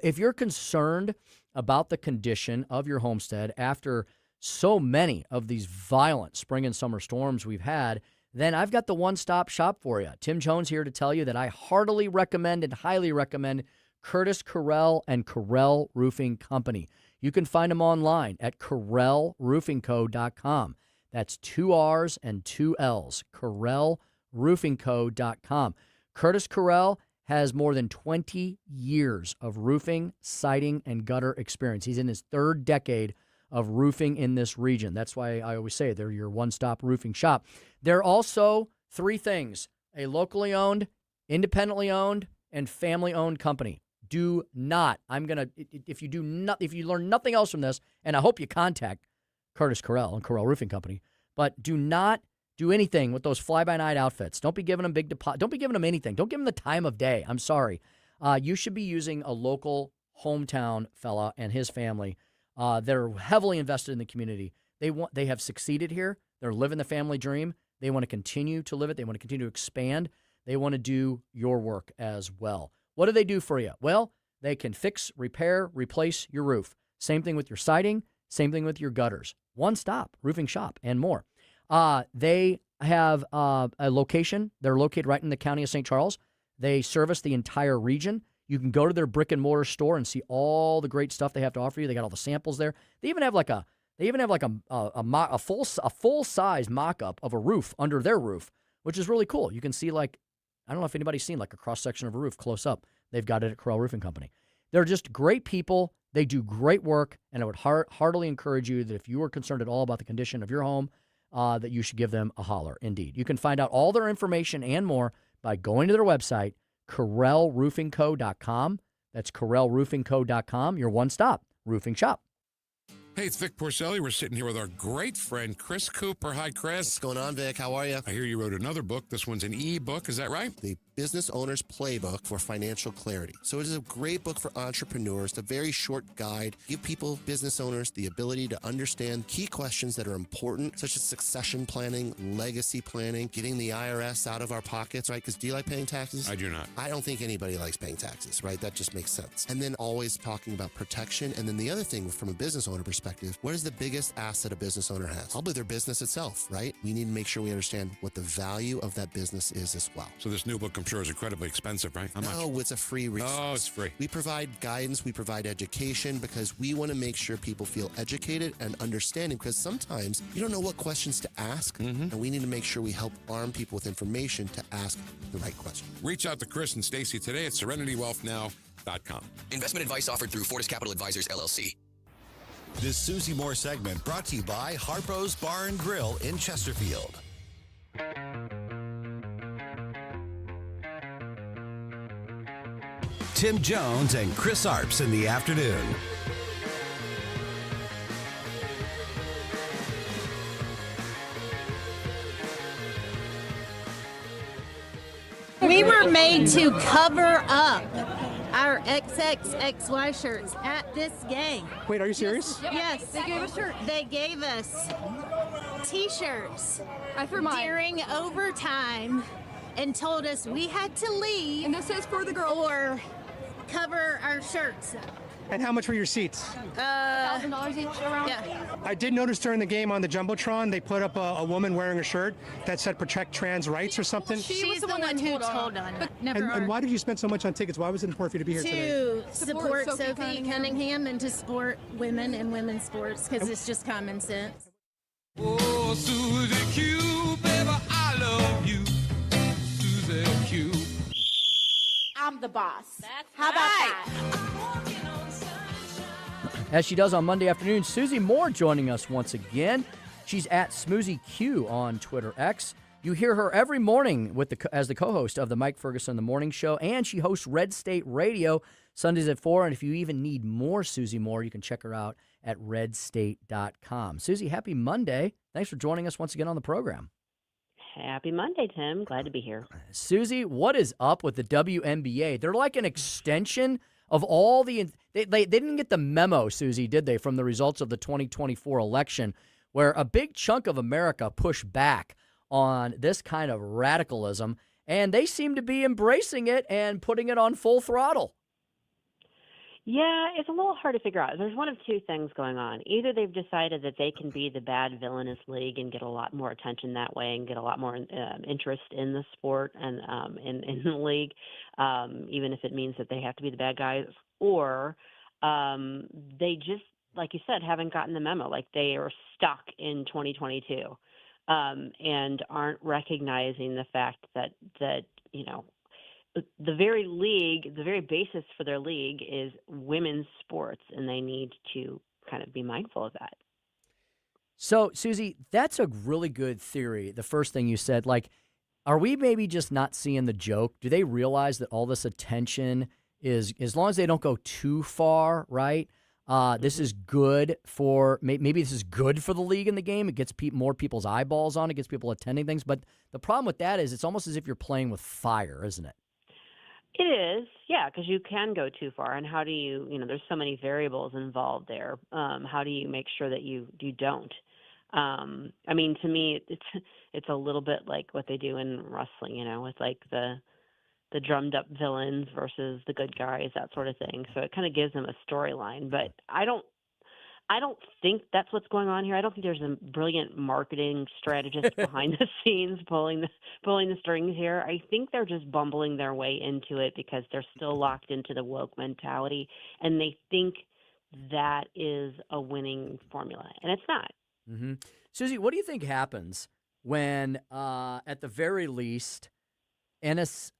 If you're concerned about the condition of your homestead after so many of these violent spring and summer storms we've had, then I've got the one-stop shop for you. Tim Jones here to tell you that I heartily recommend and highly recommend Curtis Carell and Carell Roofing Company. You can find them online at CarellRoofingCo.com. That's 2 R's and 2 L's, CarellRoofingCo.com. Curtis Carell has more than 20 years of roofing, siding, and gutter experience. He's in his third decade of roofing in this region. That's why I always say they're your one-stop roofing shop. They're also three things: a locally owned, independently owned, and family-owned company. Do not, if you learn nothing else from this, and I hope you contact Curtis Carell and Carell Roofing Company, but do not do anything with those fly-by-night outfits. Don't be giving them big deposit. Don't be giving them anything. Don't give them the time of day. I'm sorry. You should be using a local hometown fella and his family. They're heavily invested in the community. They have succeeded here. They're living the family dream. They want to continue to live it. They want to continue to expand. They want to do your work as well. What do they do for you? Well, they can fix, repair, replace your roof. Same thing with your siding. Same thing with your gutters. One stop roofing shop and more. They have a location. They're located right in the county of St. Charles. They service the entire region. You can go to their brick and mortar store and see all the great stuff they have to offer you. They got all the samples there. They even have like a full size mock-up of a roof under their roof, which is really cool. You can see, like, I don't know if anybody's seen like a cross section of a roof close up. They've got it at Carell Roofing Company. They're just great people. They do great work, and I would heartily encourage you that if you are concerned at all about the condition of your home, that you should give them a holler. Indeed. You can find out all their information and more by going to their website, CorellRoofingCo.com. That's CorellRoofingCo.com, your one-stop roofing shop. Hey, it's Vic Porcelli. We're sitting here with our great friend, Chris Cooper. Hi, Chris. What's going on, Vic? How are you? I hear you wrote another book. This one's an e-book. Is that right? The Business Owner's Playbook for Financial Clarity. So it is a great book for entrepreneurs, a very short guide. Give people, business owners, the ability to understand key questions that are important, such as succession planning, legacy planning, getting the IRS out of our pockets, right? Because do you like paying taxes? I do not. I don't think anybody likes paying taxes, right? That just makes sense. And then always talking about protection. And then the other thing from a business owner perspective, what is the biggest asset a business owner has? Probably their business itself, right? We need to make sure we understand what the value of that business is as well. So this new book, I'm sure, is incredibly expensive, right? How much? No, it's a free resource. Oh, it's free. We provide guidance, we provide education because we want to make sure people feel educated and understanding because sometimes you don't know what questions to ask, and we need to make sure we help arm people with information to ask the right question. Reach out to Chris and Stacy today at SerenityWealthNow.com. Investment advice offered through Fortis Capital Advisors, LLC. This Susie Moore segment brought to you by Harpo's Bar and Grill in Chesterfield. Tim Jones and Chris Arps in the afternoon. We were made to cover up our XXXY shirts at this game. Wait, are you serious? Yes. They gave us shirts. They gave us T-shirts during overtime and told us we had to leave. And this is for the girls. Or cover our shirts. And how much were your seats? $1,000 each around. Yeah. I did notice during the game on the Jumbotron, they put up a woman wearing a shirt that said protect trans rights or something. She's the one who told on. And why did you spend so much on tickets? Why was it important for you to be here today? To support Sophie Cunningham and to support women and women's sports because it's just common sense. Oh, Susie Q, baby, I love you. Susie Q. I'm the boss. How about that? As she does on Monday afternoon, Susie Moore joining us once again. She's at Smoozy Q on Twitter X. You hear her every morning as the co-host of the Mike Ferguson The Morning Show, and she hosts Red State Radio Sundays at 4. And if you even need more Susie Moore, you can check her out at redstate.com. Susie, happy Monday. Thanks for joining us once again on the program. Happy Monday, Tim. Glad to be here. Susie, what is up with the WNBA? They're like an extension of all the they didn't get the memo, Susie, did they, from the results of the 2024 election, where a big chunk of America pushed back on this kind of radicalism, and they seem to be embracing it and putting it on full throttle. Yeah, it's a little hard to figure out. There's one of two things going on. Either they've decided that they can be the bad villainous league and get a lot more attention that way and get a lot more interest in the sport and in the league, even if it means that they have to be the bad guys, or they just, like you said, haven't gotten the memo. Like they are stuck in 2022 and aren't recognizing the fact that you know, the very basis for their league is women's sports, and they need to kind of be mindful of that. So, Susie, that's a really good theory. The first thing you said, like, are we maybe just not seeing the joke? Do they realize that all this attention is, as long as they don't go too far, right? This is good for, maybe this is good for the league and the game. It gets more people's eyeballs on it, gets people attending things. But the problem with that is it's almost as if you're playing with fire, isn't it? It is, yeah, because you can go too far. And how do you there's so many variables involved there. How do you make sure that you don't? I mean, to me, it's a little bit like what they do in wrestling, with like the drummed up villains versus the good guys, that sort of thing. So it kind of gives them a storyline. But I don't think that's what's going on here. I don't think there's a brilliant marketing strategist behind the scenes pulling the strings here. I think they're just bumbling their way into it because they're still locked into the woke mentality, and they think that is a winning formula, and it's not. Mm-hmm. Susie, what do you think happens when, at the very least, Enes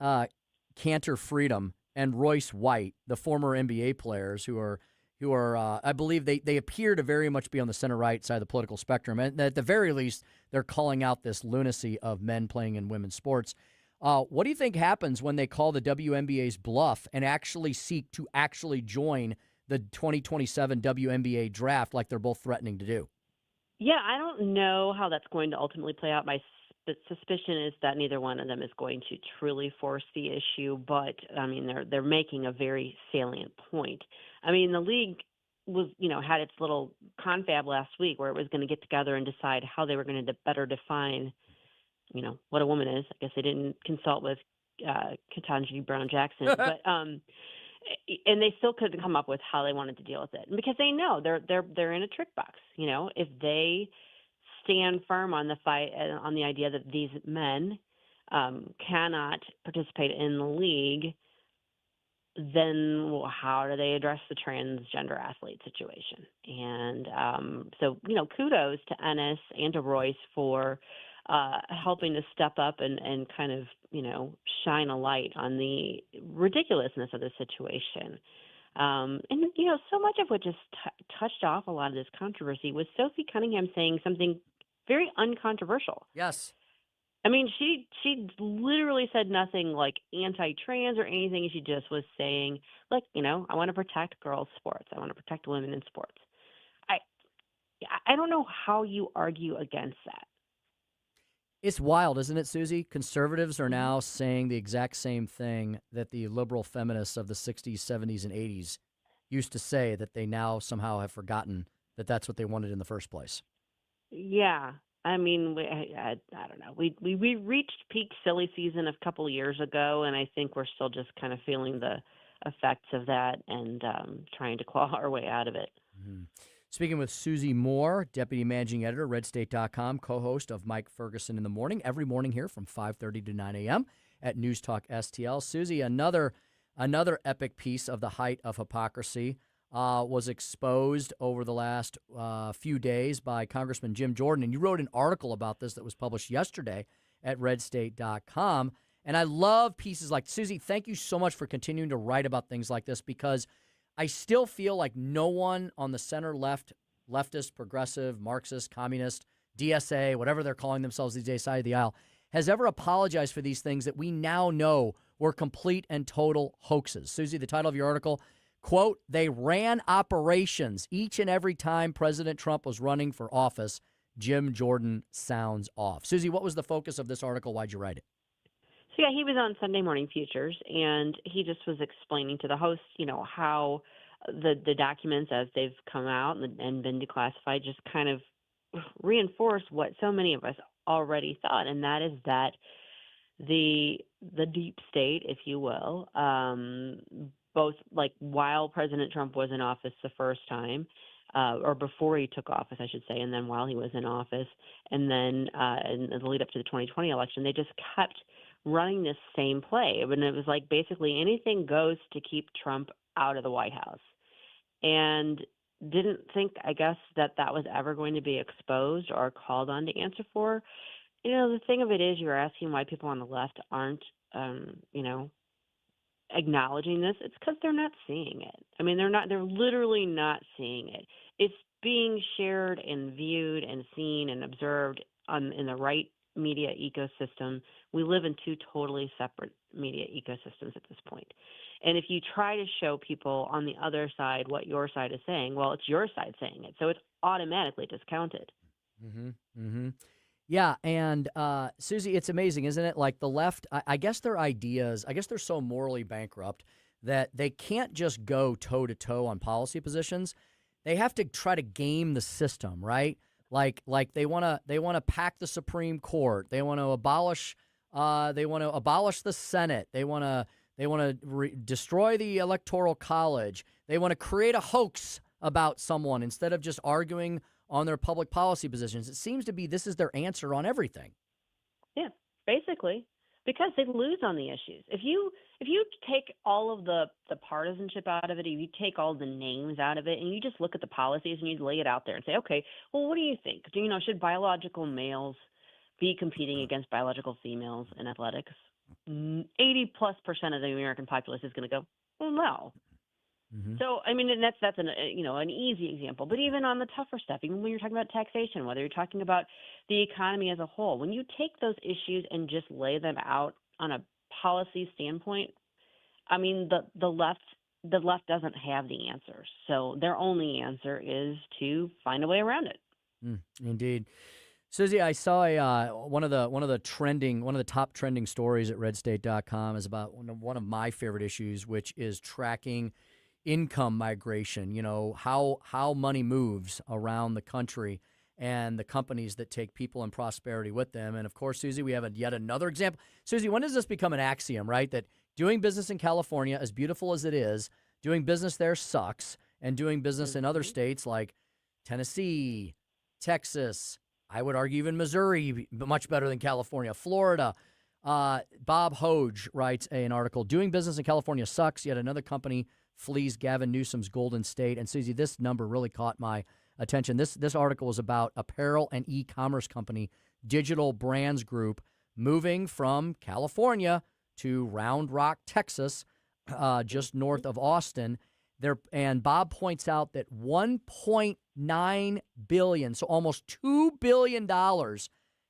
Kanter Freedom and Royce White, the former NBA players who are who are, I believe they appear to very much be on the center-right side of the political spectrum. And at the very least, they're calling out this lunacy of men playing in women's sports. What do you think happens when they call the WNBA's bluff and actually seek to actually join the 2027 WNBA draft like they're both threatening to do? Yeah, I don't know how that's going to ultimately play out. My suspicion is that neither one of them is going to truly force the issue, but I mean they're making a very salient point. I mean, the league was, had its little confab last week where it was going to get together and decide how they were going to better define, what a woman is. I guess they didn't consult with Ketanji Brown Jackson, but and they still couldn't come up with how they wanted to deal with it. And because they know they're in a trick box. If they stand firm on the fight and on the idea that these men cannot participate in the league, then how do they address the transgender athlete situation? And so, kudos to Ennis and to Royce for helping to step up and kind of, shine a light on the ridiculousness of the situation. And, so much of what just touched off a lot of this controversy was Sophie Cunningham saying something very uncontroversial. Yes. I mean, she literally said nothing like anti-trans or anything. She just was saying, look, I want to protect girls' sports. I want to protect women in sports. I don't know how you argue against that. It's wild, isn't it, Susie? Conservatives are now saying the exact same thing that the liberal feminists of the 60s, 70s, and 80s used to say, that they now somehow have forgotten that that's what they wanted in the first place. Yeah. I mean, I don't know. We reached peak silly season a couple of years ago, and I think we're still just kind of feeling the effects of that and trying to claw our way out of it. Mm-hmm. Speaking with Susie Moore, Deputy Managing Editor, RedState.com, co-host of Mike Ferguson in the Morning, every morning here from 5:30 to 9 a.m. at News Talk STL. Susie, another epic piece of the height of hypocrisy was exposed over the last few days by Congressman Jim Jordan. And you wrote an article about this that was published yesterday at RedState.com. And I love pieces like, Susie, thank you so much for continuing to write about things like this, because I still feel like no one on the center left, leftist, progressive, Marxist, communist, DSA, whatever they're calling themselves these days, side of the aisle, has ever apologized for these things that we now know were complete and total hoaxes. Susie, the title of your article, quote, "They ran operations each and every time President Trump was running for office. Jim Jordan sounds off." Susie, what was the focus of this article? Why'd you write it? So, yeah, he was on Sunday Morning Futures, and he just was explaining to the host, how the documents as they've come out and been declassified just kind of reinforce what so many of us already thought, and that is that the deep state, if you will, both like while President Trump was in office the first time, or before he took office, I should say, and then while he was in office, and then in the lead up to the 2020 election, they just kept running this same play. And it was like basically anything goes to keep Trump out of the White House. And didn't think, I guess, that was ever going to be exposed or called on to answer for. The thing of it is, you're asking why people on the left aren't, acknowledging this. It's because they're not seeing it. I mean, they're literally not seeing it. It's being shared and viewed and seen and observed in the right media ecosystem. We live in two totally separate media ecosystems at this point. And if you try to show people on the other side what your side is saying, well, it's your side saying it. So it's automatically discounted. Mm-hmm. Mm-hmm. Yeah, and Susie, it's amazing, isn't it? Like the left, I guess their ideas, I guess they're so morally bankrupt that they can't just go toe-to-toe on policy positions. They have to try to game the system, right? Like they want to pack the Supreme Court. They want to abolish the Senate. They want to destroy the Electoral College. They want to create a hoax about someone instead of just arguing on their public policy positions. It seems to be this is their answer on everything. Yeah, basically, because they lose on the issues. If you take all of the partisanship out of it, if you take all the names out of it, and you just look at the policies and you lay it out there and say, okay, well, what do you think? Should biological males be competing against biological females in athletics? 80+% of the American populace is going to go, well, no. So, I mean, and that's an an easy example. But even on the tougher stuff, even when you're talking about taxation, whether you're talking about the economy as a whole, when you take those issues and just lay them out on a policy standpoint, I mean, the left doesn't have the answers. So their only answer is to find a way around it. Indeed. Susie, I saw one of the top trending stories at redstate.com is about one of my favorite issues, which is tracking income migration, how money moves around the country and the companies that take people and prosperity with them. And of course, Susie, we have yet another example. Susie, when does this become an axiom, right? That doing business in California, as beautiful as it is, doing business there sucks, and doing business in other states like Tennessee, Texas, I would argue even Missouri, much better than California, Florida. Bob Hoge writes an article, doing business in California sucks, yet another company flees Gavin Newsom's Golden State. And Susie, this number really caught my attention. This article is about apparel and e-commerce company Digital Brands Group moving from California to Round Rock, Texas, just north of Austin. And Bob points out that $1.9 billion, so almost $2 billion,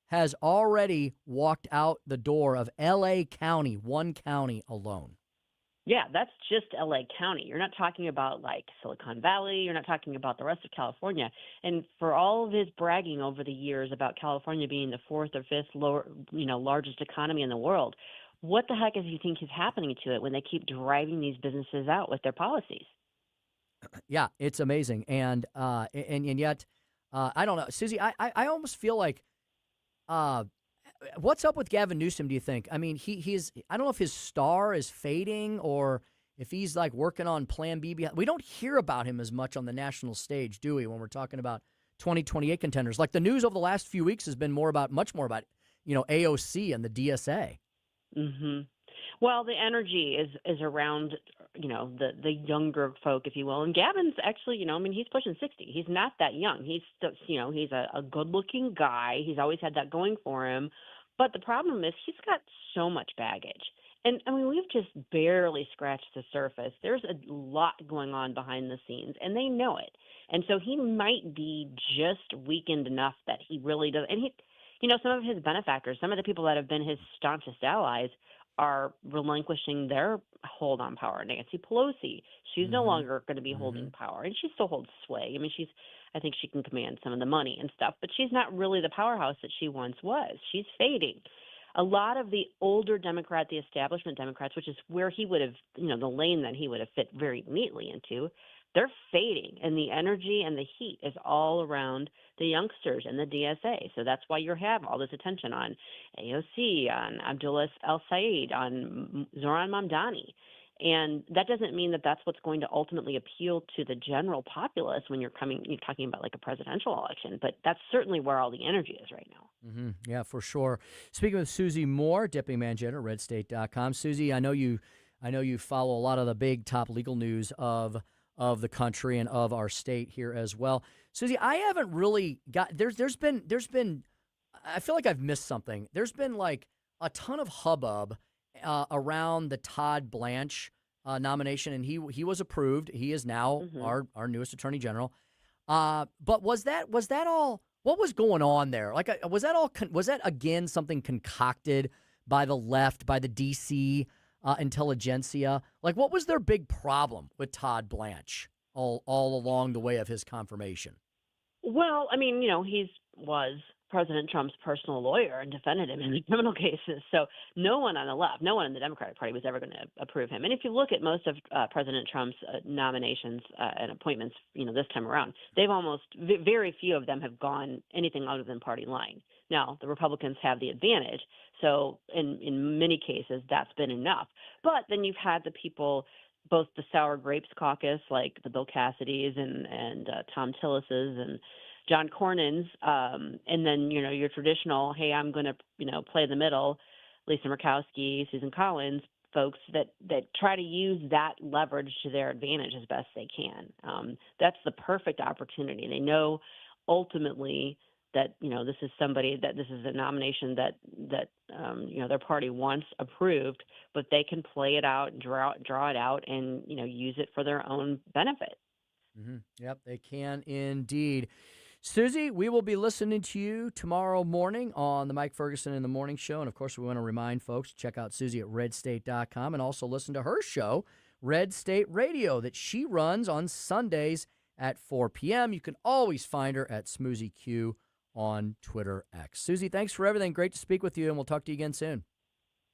has already walked out the door of L.A. County, one county alone. Yeah, that's just LA County. You're not talking about like Silicon Valley. You're not talking about the rest of California. And for all of his bragging over the years about California being the fourth or fifth largest economy in the world, what the heck does he think is happening to it when they keep driving these businesses out with their policies? Yeah, it's amazing. And yet, I don't know, Susie, I almost feel like, what's up with Gavin Newsom, do you think? I mean, he's I don't know if his star is fading or if he's like working on Plan B. We don't hear about him as much on the national stage, do we, when we're talking about 2028 contenders? Like the news over the last few weeks has been much more about, AOC and the DSA. Mm-hmm. Well, the energy is around, the younger folk, if you will. And Gavin's actually, he's pushing 60. He's not that young. He's still, he's a good-looking guy. He's always had that going for him. But the problem is he's got so much baggage. And, I mean, we've just barely scratched the surface. There's a lot going on behind the scenes, and they know it. And so he might be just weakened enough that he really does. And some of his benefactors, some of the people that have been his staunchest allies, are relinquishing their hold on power. Nancy Pelosi, she's no longer going to be holding power, and she still holds sway. I mean, I think she can command some of the money and stuff, but she's not really the powerhouse that she once was. She's fading. A lot of the older Democrat, the establishment Democrats, which is where he would have, the lane that he would have fit very neatly into, they're fading, and the energy and the heat is all around the youngsters and the DSA. So that's why you have all this attention on AOC, on Abdullah El Sayed, on Zoran Mamdani. And that doesn't mean that that's what's going to ultimately appeal to the general populace when you're talking about like a presidential election. But that's certainly where all the energy is right now. Yeah, for sure. Speaking with Susie Moore, Deputy Manager at redstate.com. Susie, I know you follow a lot of the big top legal news of the country and of our state here as well. Susie, I haven't really got there's been I feel like I've missed something. There's been like a ton of hubbub around the Todd Blanche nomination, and he was approved. He is now our newest Attorney General. But was that all? What was going on there? Like, was that again something concocted by the left, by the DC intelligentsia? Like, what was their big problem with Todd Blanche all along the way of his confirmation? Well, I mean, he was President Trump's personal lawyer and defended him in the criminal cases. So no one on the left, no one in the Democratic Party was ever going to approve him. And if you look at most of President Trump's nominations and appointments, this time around, they've very few of them have gone anything other than party line. Now, the Republicans have the advantage. So in many cases, that's been enough. But then you've had the people, both the Sour Grapes caucus, like the Bill Cassidys and Tom Tillis's and John Cornyn's, and then, your traditional, hey, I'm going to play the middle, Lisa Murkowski, Susan Collins, folks that try to use that leverage to their advantage as best they can. That's the perfect opportunity. They know ultimately that this is somebody, that this is a nomination that their party wants approved, but they can play it out and draw it out and use it for their own benefit. Mm-hmm. Yep, they can indeed. Susie, we will be listening to you tomorrow morning on the Mike Ferguson in the Morning Show. And, of course, we want to remind folks to check out Susie at redstate.com and also listen to her show, Red State Radio, that she runs on Sundays at 4 p.m. You can always find her at SmoozyQ on Twitter X. Susie, thanks for everything. Great to speak with you, and we'll talk to you again soon.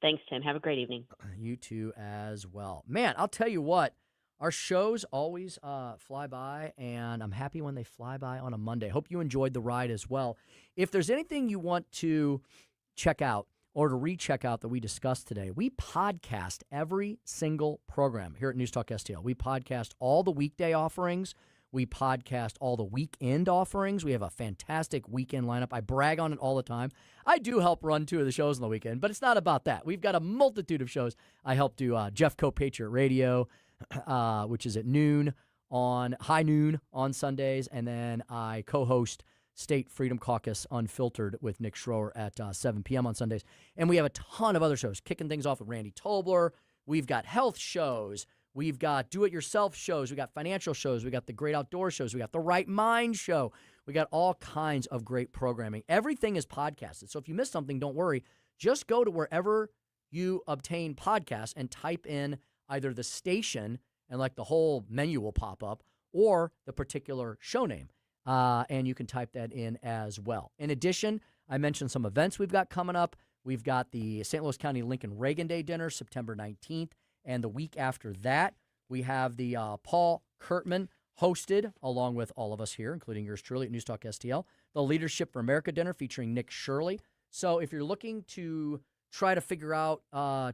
Thanks, Tim. Have a great evening. You too as well. Man, I'll tell you what. Our shows always fly by, and I'm happy when they fly by on a Monday. Hope you enjoyed the ride as well. If there's anything you want to check out or to recheck out that we discussed today, we podcast every single program here at News Talk STL. We podcast all the weekday offerings. We podcast all the weekend offerings. We have a fantastic weekend lineup. I brag on it all the time. I do help run 2 of the shows on the weekend, but it's not about that. We've got a multitude of shows. I help do Jeff Co. Patriot Radio, which is at high noon on Sundays, and then I co-host State Freedom Caucus Unfiltered with Nick Schroer at 7 p.m. on Sundays. And we have a ton of other shows, kicking things off with Randy Tobler. We've got health shows. We've got do-it-yourself shows. We got financial shows. We got the Great Outdoor shows. We got the Right Mind show. We got all kinds of great programming. Everything is podcasted. So if you missed something, don't worry. Just go to wherever you obtain podcasts and type in either the station, and like the whole menu will pop up, or the particular show name. And you can type that in as well. In addition, I mentioned some events we've got coming up. We've got the St. Louis County Lincoln Reagan Day dinner, September 19th. And the week after that, we have the Paul Kurtman hosted, along with all of us here, including yours truly at News Talk STL, the Leadership for America dinner featuring Nick Shirley. So if you're looking to try to figure out,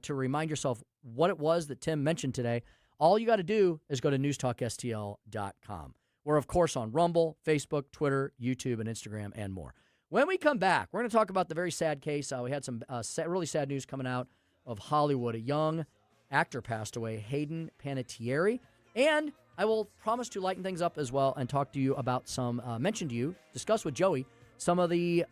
to remind yourself what it was that Tim mentioned today, all you got to do is go to newstalkstl.com. We're, of course, on Rumble, Facebook, Twitter, YouTube, and Instagram, and more. When we come back, we're going to talk about the very sad case. We had some really sad news coming out of Hollywood. A young actor passed away, Hayden Panettiere. And I will promise to lighten things up as well and talk to you about discuss with Joey some of the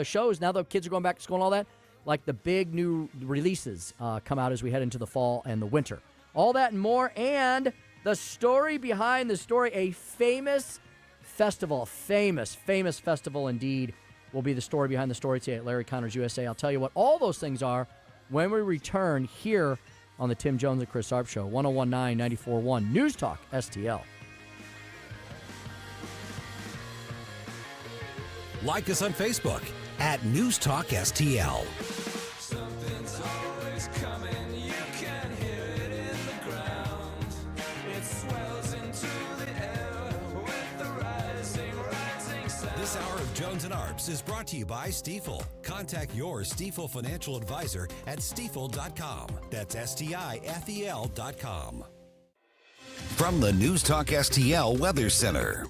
shows. Now the kids are going back to school and all that, like the big new releases come out as we head into the fall and the winter. All that and more, and the story behind the story, a famous festival, famous festival indeed, will be the story behind the story today at Larry Connor's USA. I'll tell you what all those things are when we return here on the Tim Jones and Chris Arps Show, 101.9, 94.1, News Talk STL. Like us on Facebook at News Talk STL. Something's always coming, you can hear it in the ground. It swells into the air with the rising sound. This hour of Jones and Arps is brought to you by Stiefel. Contact your Stiefel financial advisor at Stiefel.com. That's STIFEL.com. From the News Talk STL Weather Center.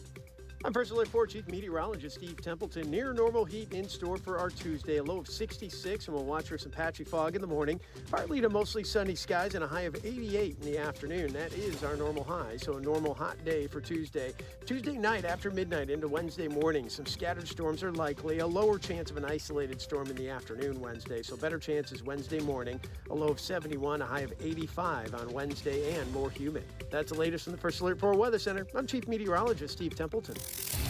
I'm First Alert 4 Chief Meteorologist Steve Templeton. Near normal heat in store for our Tuesday. A low of 66, and we'll watch for some patchy fog in the morning. Partly to mostly sunny skies and a high of 88 in the afternoon. That is our normal high, so a normal hot day for Tuesday. Tuesday night after midnight into Wednesday morning, some scattered storms are likely. A lower chance of an isolated storm in the afternoon Wednesday, so better chances Wednesday morning. A low of 71, a high of 85 on Wednesday, and more humid. That's the latest from the First Alert 4 Weather Center. I'm Chief Meteorologist Steve Templeton.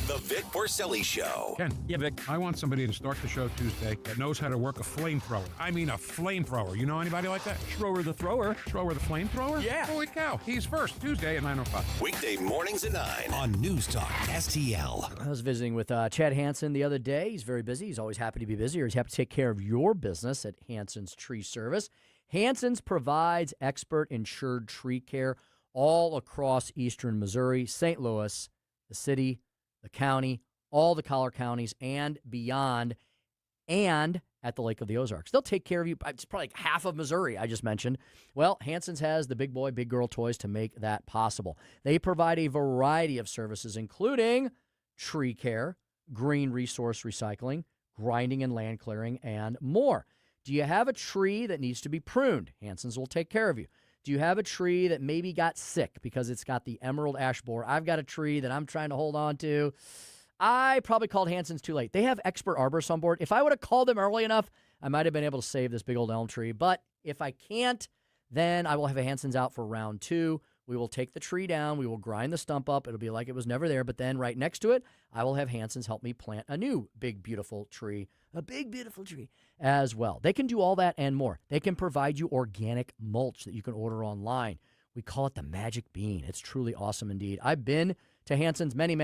The Vic Porcelli Show. Ken, yeah, Vic, I want somebody to start the show Tuesday that knows how to work a flamethrower. I mean a flamethrower. You know anybody like that? Schroer the Thrower. Schroer the flamethrower? Yeah. Holy cow. He's first, Tuesday at 9:05. Weekday mornings at 9 on News Talk STL. I was visiting with Chad Hansen the other day. He's very busy. He's always happy to be busy, or he's happy to take care of your business at Hansen's Tree Service. Hansen's provides expert insured tree care all across eastern Missouri, St. Louis, the city, the county, all the collar counties, and beyond, and at the Lake of the Ozarks. They'll take care of you. It's probably like half of Missouri I just mentioned. Well, Hansen's has the big boy, big girl toys to make that possible. They provide a variety of services, including tree care, green resource recycling, grinding and land clearing, and more. Do you have a tree that needs to be pruned? Hansen's will take care of you. Do you have a tree that maybe got sick because it's got the emerald ash borer? I've got a tree that I'm trying to hold on to. I probably called Hanson's too late. They have expert arborists on board. If I would have called them early enough, I might have been able to save this big old elm tree. But if I can't, then I will have a Hanson's out for round 2. We will take the tree down. We will grind the stump up. It'll be like it was never there. But then right next to it, I will have Hanson's help me plant a new big, beautiful tree, as well. They can do all that and more. They can provide you organic mulch that you can order online. We call it the magic bean. It's truly awesome indeed. I've been to Hanson's many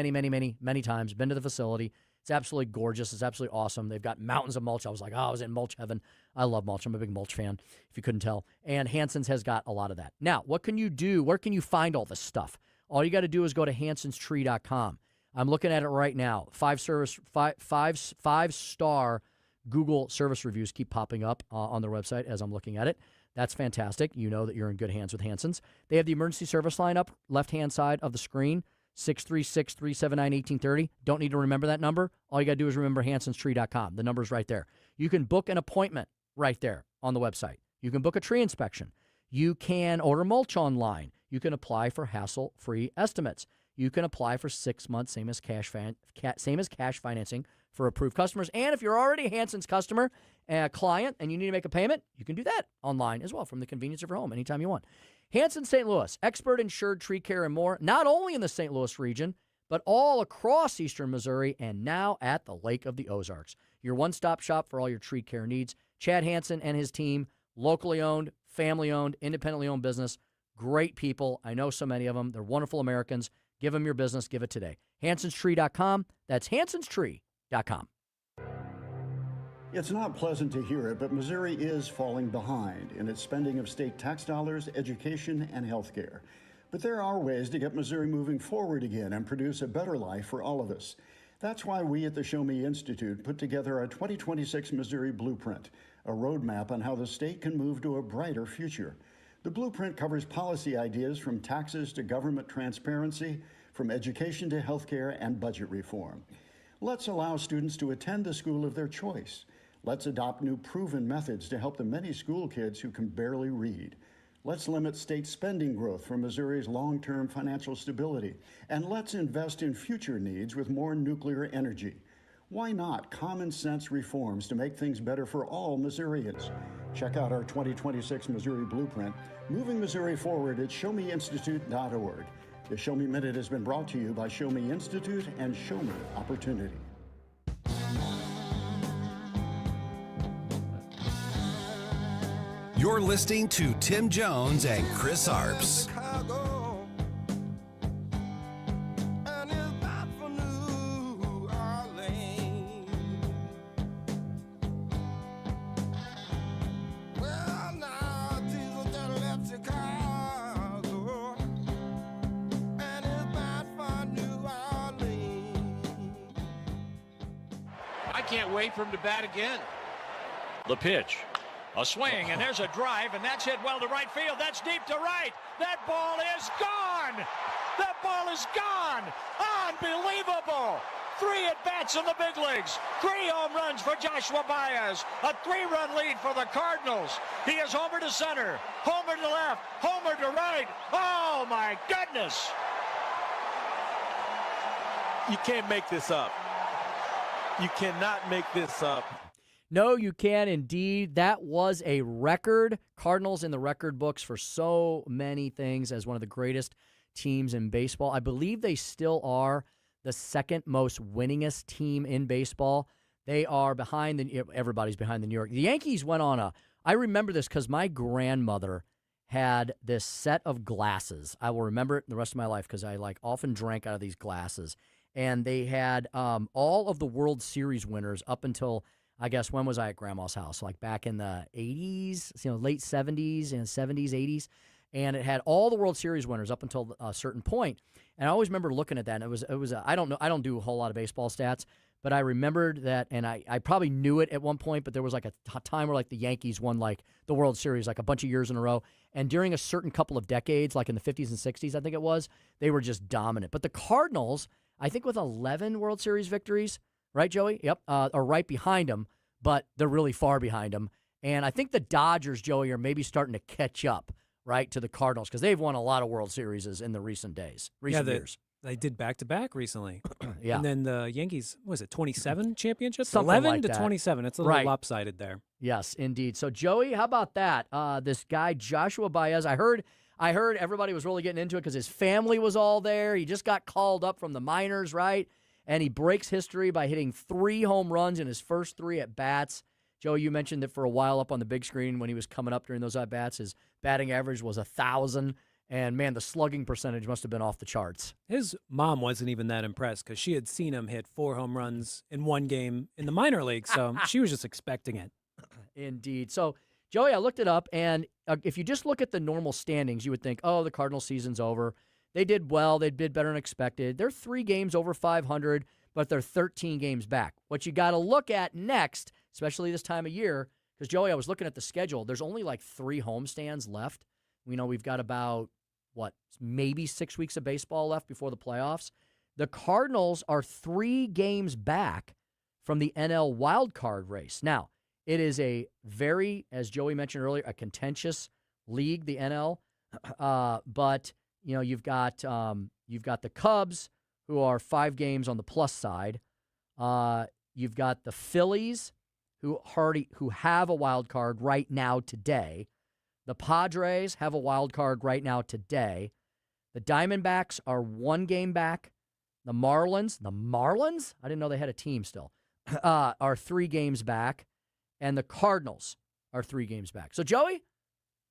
times, been to the facility. It's absolutely gorgeous. It's absolutely awesome. They've got mountains of mulch. I was like, I was in mulch heaven. I love mulch. I'm a big mulch fan, if you couldn't tell. And Hanson's has got a lot of that. Now, what can you do? Where can you find all this stuff? All you got to do is go to hansonstree.com. I'm looking at it right now. 5-star Google service reviews keep popping up on their website as I'm looking at it. That's fantastic. You know that you're in good hands with Hanson's. They have the emergency service line up, left-hand side of the screen, 636-379-1830. Don't need to remember that number. All you got to do is remember hansonstree.com. The number's right there. You can book an appointment right there on the website. You can book a tree inspection. You can order mulch online. You can apply for hassle-free estimates. You can apply for 6 months, same as cash financing for approved customers. And if you're already a Hanson's customer, a client, and you need to make a payment, you can do that online as well from the convenience of your home anytime you want. Hanson St. Louis, expert insured tree care and more, not only in the St. Louis region, but all across eastern Missouri and now at the Lake of the Ozarks. Your one-stop shop for all your tree care needs. Chad Hanson and his team, locally owned, family-owned, independently owned business. Great people. I know so many of them. They're wonderful Americans. Give them your business. Give it today. hansonstree.com. That's hansonstree.com. It's not pleasant to hear it, but Missouri is falling behind in its spending of state tax dollars, education, and health care. But there are ways to get Missouri moving forward again and produce a better life for all of us. That's why we at the Show Me Institute put together a 2026 Missouri Blueprint, a roadmap on how the state can move to a brighter future. The blueprint covers policy ideas from taxes to government transparency, from education to healthcare and budget reform. Let's allow students to attend the school of their choice. Let's adopt new proven methods to help the many school kids who can barely read. Let's limit state spending growth for Missouri's long-term financial stability. And let's invest in future needs with more nuclear energy. Why not common sense reforms to make things better for all Missourians? Check out our 2026 Missouri Blueprint, moving Missouri forward at showmeinstitute.org. The Show Me Minute has been brought to you by Show Me Institute and Show Me Opportunity. You're listening to Tim Jones and Chris Arps. I can't wait for him to bat again. The pitch. A swing, and there's a drive, and that's hit well to right field. That's deep to right. That ball is gone. That ball is gone. Unbelievable. 3 at-bats in the big leagues. 3 home runs for Joshua Baez. A 3-run lead for the Cardinals. He is homer to center, homer to left, homer to right. Oh, my goodness. You can't make this up. You cannot make this up. No, you can indeed. That was a record. Cardinals in the record books for so many things as one of the greatest teams in baseball. I believe they still are the second most winningest team in baseball. They are behind everybody's behind the New York. The Yankees went on I remember this because my grandmother had this set of glasses. I will remember it the rest of my life because I often drank out of these glasses. And they had all of the World Series winners up until, I guess, when was I at Grandma's house? Like back in the 80s, late 70s and 70s, 80s. And it had all the World Series winners up until a certain point. And I always remember looking at that. And it was I don't know, I don't do a whole lot of baseball stats, but I remembered that, and I probably knew it at one point, but there was a time where the Yankees won the World Series a bunch of years in a row. And during a certain couple of decades, like in the 50s and 60s, I think it was, they were just dominant. But the Cardinals, I think with 11 World Series victories, right, Joey? Yep, are right behind them, but they're really far behind them. And I think the Dodgers, Joey, are maybe starting to catch up, right, to the Cardinals because they've won a lot of World Series in the recent years. They did back-to-back recently. Yeah. And then the Yankees, what was it, 27 championships? Something 11 like to that. 27. It's a little lopsided there. Yes, indeed. So, Joey, how about that? This guy, Joshua Baez, I heard everybody was really getting into it because his family was all there. He just got called up from the minors, right? And he breaks history by hitting 3 home runs in his first 3 at-bats. Joey, you mentioned that for a while up on the big screen when he was coming up during those at-bats, his batting average was 1,000. And, man, the slugging percentage must have been off the charts. His mom wasn't even that impressed because she had seen him hit 4 home runs in one game in the minor league, so she was just expecting it. Indeed. So, Joey, I looked it up, and if you just look at the normal standings, you would think, oh, the Cardinals season's over. They did well. They did better than expected. They're 3 games over 500, but they're 13 games back. What you got to look at next, especially this time of year, because, Joey, I was looking at the schedule. There's only like 3 homestands left. We know we've got about maybe 6 weeks of baseball left before the playoffs. The Cardinals are 3 games back from the NL wildcard race. Now, it is a very, as Joey mentioned earlier, a contentious league, the NL. But you've got the Cubs, who are 5 games on the plus side. You've got the Phillies, who have a wild card right now today. The Padres have a wild card right now today. The Diamondbacks are 1 game back. The Marlins, I didn't know they had a team still, are 3 games back. And the Cardinals are 3 games back. So, Joey,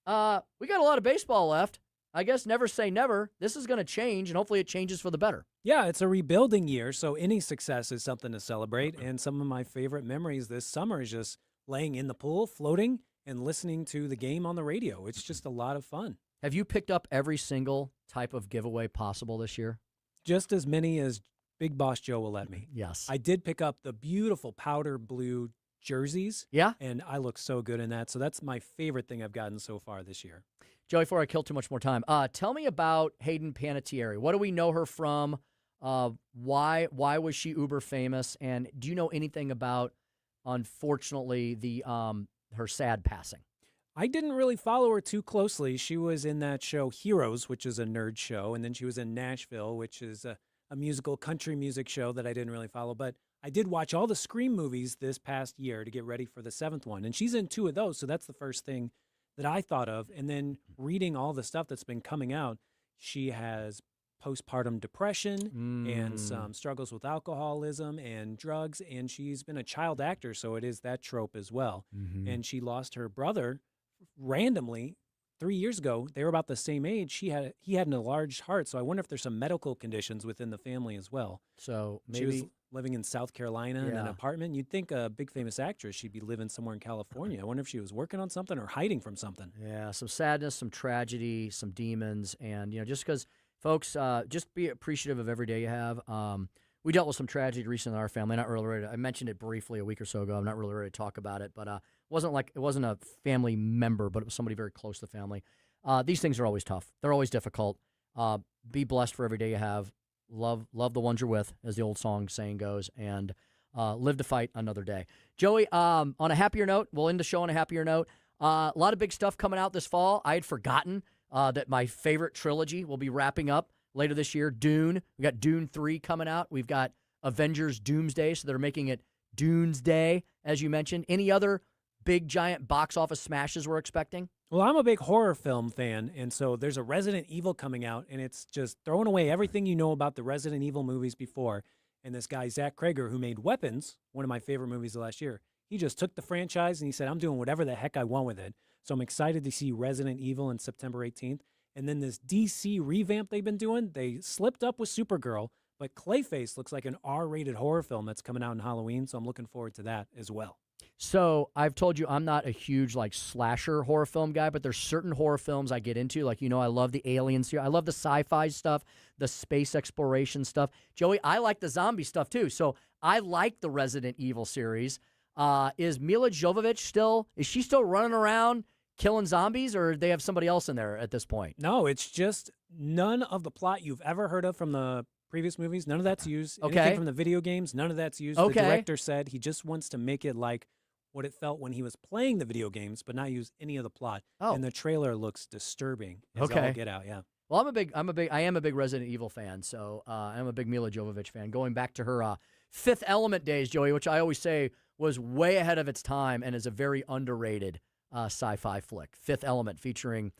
we got a lot of baseball left. I guess never say never. This is going to change, and hopefully it changes for the better. Yeah, it's a rebuilding year, so any success is something to celebrate. And some of my favorite memories this summer is just laying in the pool, floating, and listening to the game on the radio. It's just a lot of fun. Have you picked up every single type of giveaway possible this year? Just as many as Big Boss Joe will let me. Yes. I did pick up the beautiful powder blue jerseys. Yeah? And I look so good in that. So that's my favorite thing I've gotten so far this year. Joey, before I kill too much more time, tell me about Hayden Panettiere. What do we know her from? Why was she uber famous? And do you know anything about, unfortunately, the her sad passing? I didn't really follow her too closely. She was in that show Heroes, which is a nerd show, and then she was in Nashville, which is a musical country music show that I didn't really follow. But I did watch all the Scream movies this past year to get ready for the 7th one, and she's in 2 of those, so that's the first thing that I thought of. And then reading all the stuff that's been coming out, she has postpartum depression and some struggles with alcoholism and drugs, and she's been a child actor, so it is that trope as well. Mm-hmm. And she lost her brother randomly 3 years ago. They were about the same age. He had an enlarged heart, so I wonder if there's some medical conditions within the family as well. So maybe she was living in South Carolina in an apartment. You'd think a big famous actress, she'd be living somewhere in California. I wonder if she was working on something or hiding from something. Yeah, some sadness, some tragedy, some demons, and just because, folks, just be appreciative of every day you have. We dealt with some tragedy recently in our family. Not really ready. I mentioned it briefly a week or so ago. I'm not really ready to talk about it, but it wasn't a family member, but it was somebody very close to the family. These things are always tough. They're always difficult. Be blessed for every day you have. Love the ones you're with, as the old saying goes, and live to fight another day. Joey, on a happier note, we'll end the show on a happier note. A lot of big stuff coming out this fall. I had forgotten that my favorite trilogy will be wrapping up later this year. Dune. We got Dune 3 coming out. We've got Avengers Doomsday, so they're making it Doomsday, as you mentioned. Any other big, giant box office smashes we're expecting? Well, I'm a big horror film fan, and so there's a Resident Evil coming out, and it's just throwing away everything you know about the Resident Evil movies before. And this guy, Zach Krager, who made Weapons, one of my favorite movies of last year, he just took the franchise and he said, I'm doing whatever the heck I want with it. So I'm excited to see Resident Evil on September 18th. And then this DC revamp they've been doing, they slipped up with Supergirl, but Clayface looks like an R-rated horror film that's coming out in Halloween, so I'm looking forward to that as well. So I've told you I'm not a huge slasher horror film guy, but there's certain horror films I get into. I love the aliens here. I love the sci-fi stuff, the space exploration stuff. Joey, I like the zombie stuff too. So I like the Resident Evil series. Is Mila Jovovich still running around killing zombies, or they have somebody else in there at this point? No, it's just none of the plot you've ever heard of from the previous movies. None of that's used. Okay. Anything from the video games, none of that's used. Okay. The director said he just wants to make it like what it felt when he was playing the video games, but not use any of the plot. Oh. And the trailer looks disturbing. As Okay. all get out, yeah. Well, I am a big Resident Evil fan, so I'm a big Mila Jovovich fan. Going back to her Fifth Element days, Joey, which I always say was way ahead of its time and is a very underrated sci-fi flick. Fifth Element featuring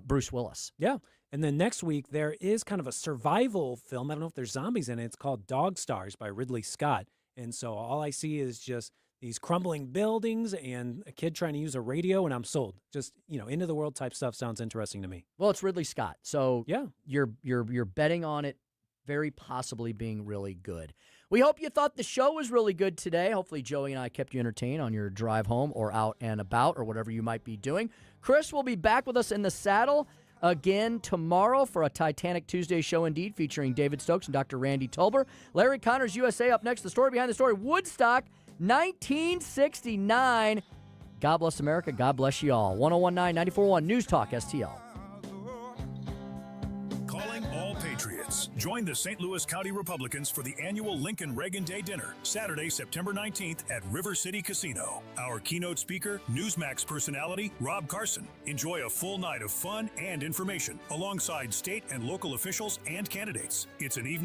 Bruce Willis. Yeah. And then next week, there is kind of a survival film. I don't know if there's zombies in it. It's called Dog Stars by Ridley Scott. And so all I see is just these crumbling buildings and a kid trying to use a radio, and I'm sold. Just, end of the world type stuff sounds interesting to me. Well, it's Ridley Scott. So yeah, you're betting on it very possibly being really good. We hope you thought the show was really good today. Hopefully Joey and I kept you entertained on your drive home or out and about or whatever you might be doing. Chris will be back with us in the saddle again tomorrow for a Titanic Tuesday show indeed, featuring David Stokes and Dr. Randy Tolber. Larry Connors USA up next. The story behind the story, Woodstock 1969. God bless America. God bless you all. 1019 94.1 News Talk STL. Calling all Patriots. Join the St. Louis County Republicans for the annual Lincoln Reagan Day Dinner, Saturday, September 19th at River City Casino. Our keynote speaker, Newsmax personality Rob Carson. Enjoy a full night of fun and information alongside state and local officials and candidates. It's an evening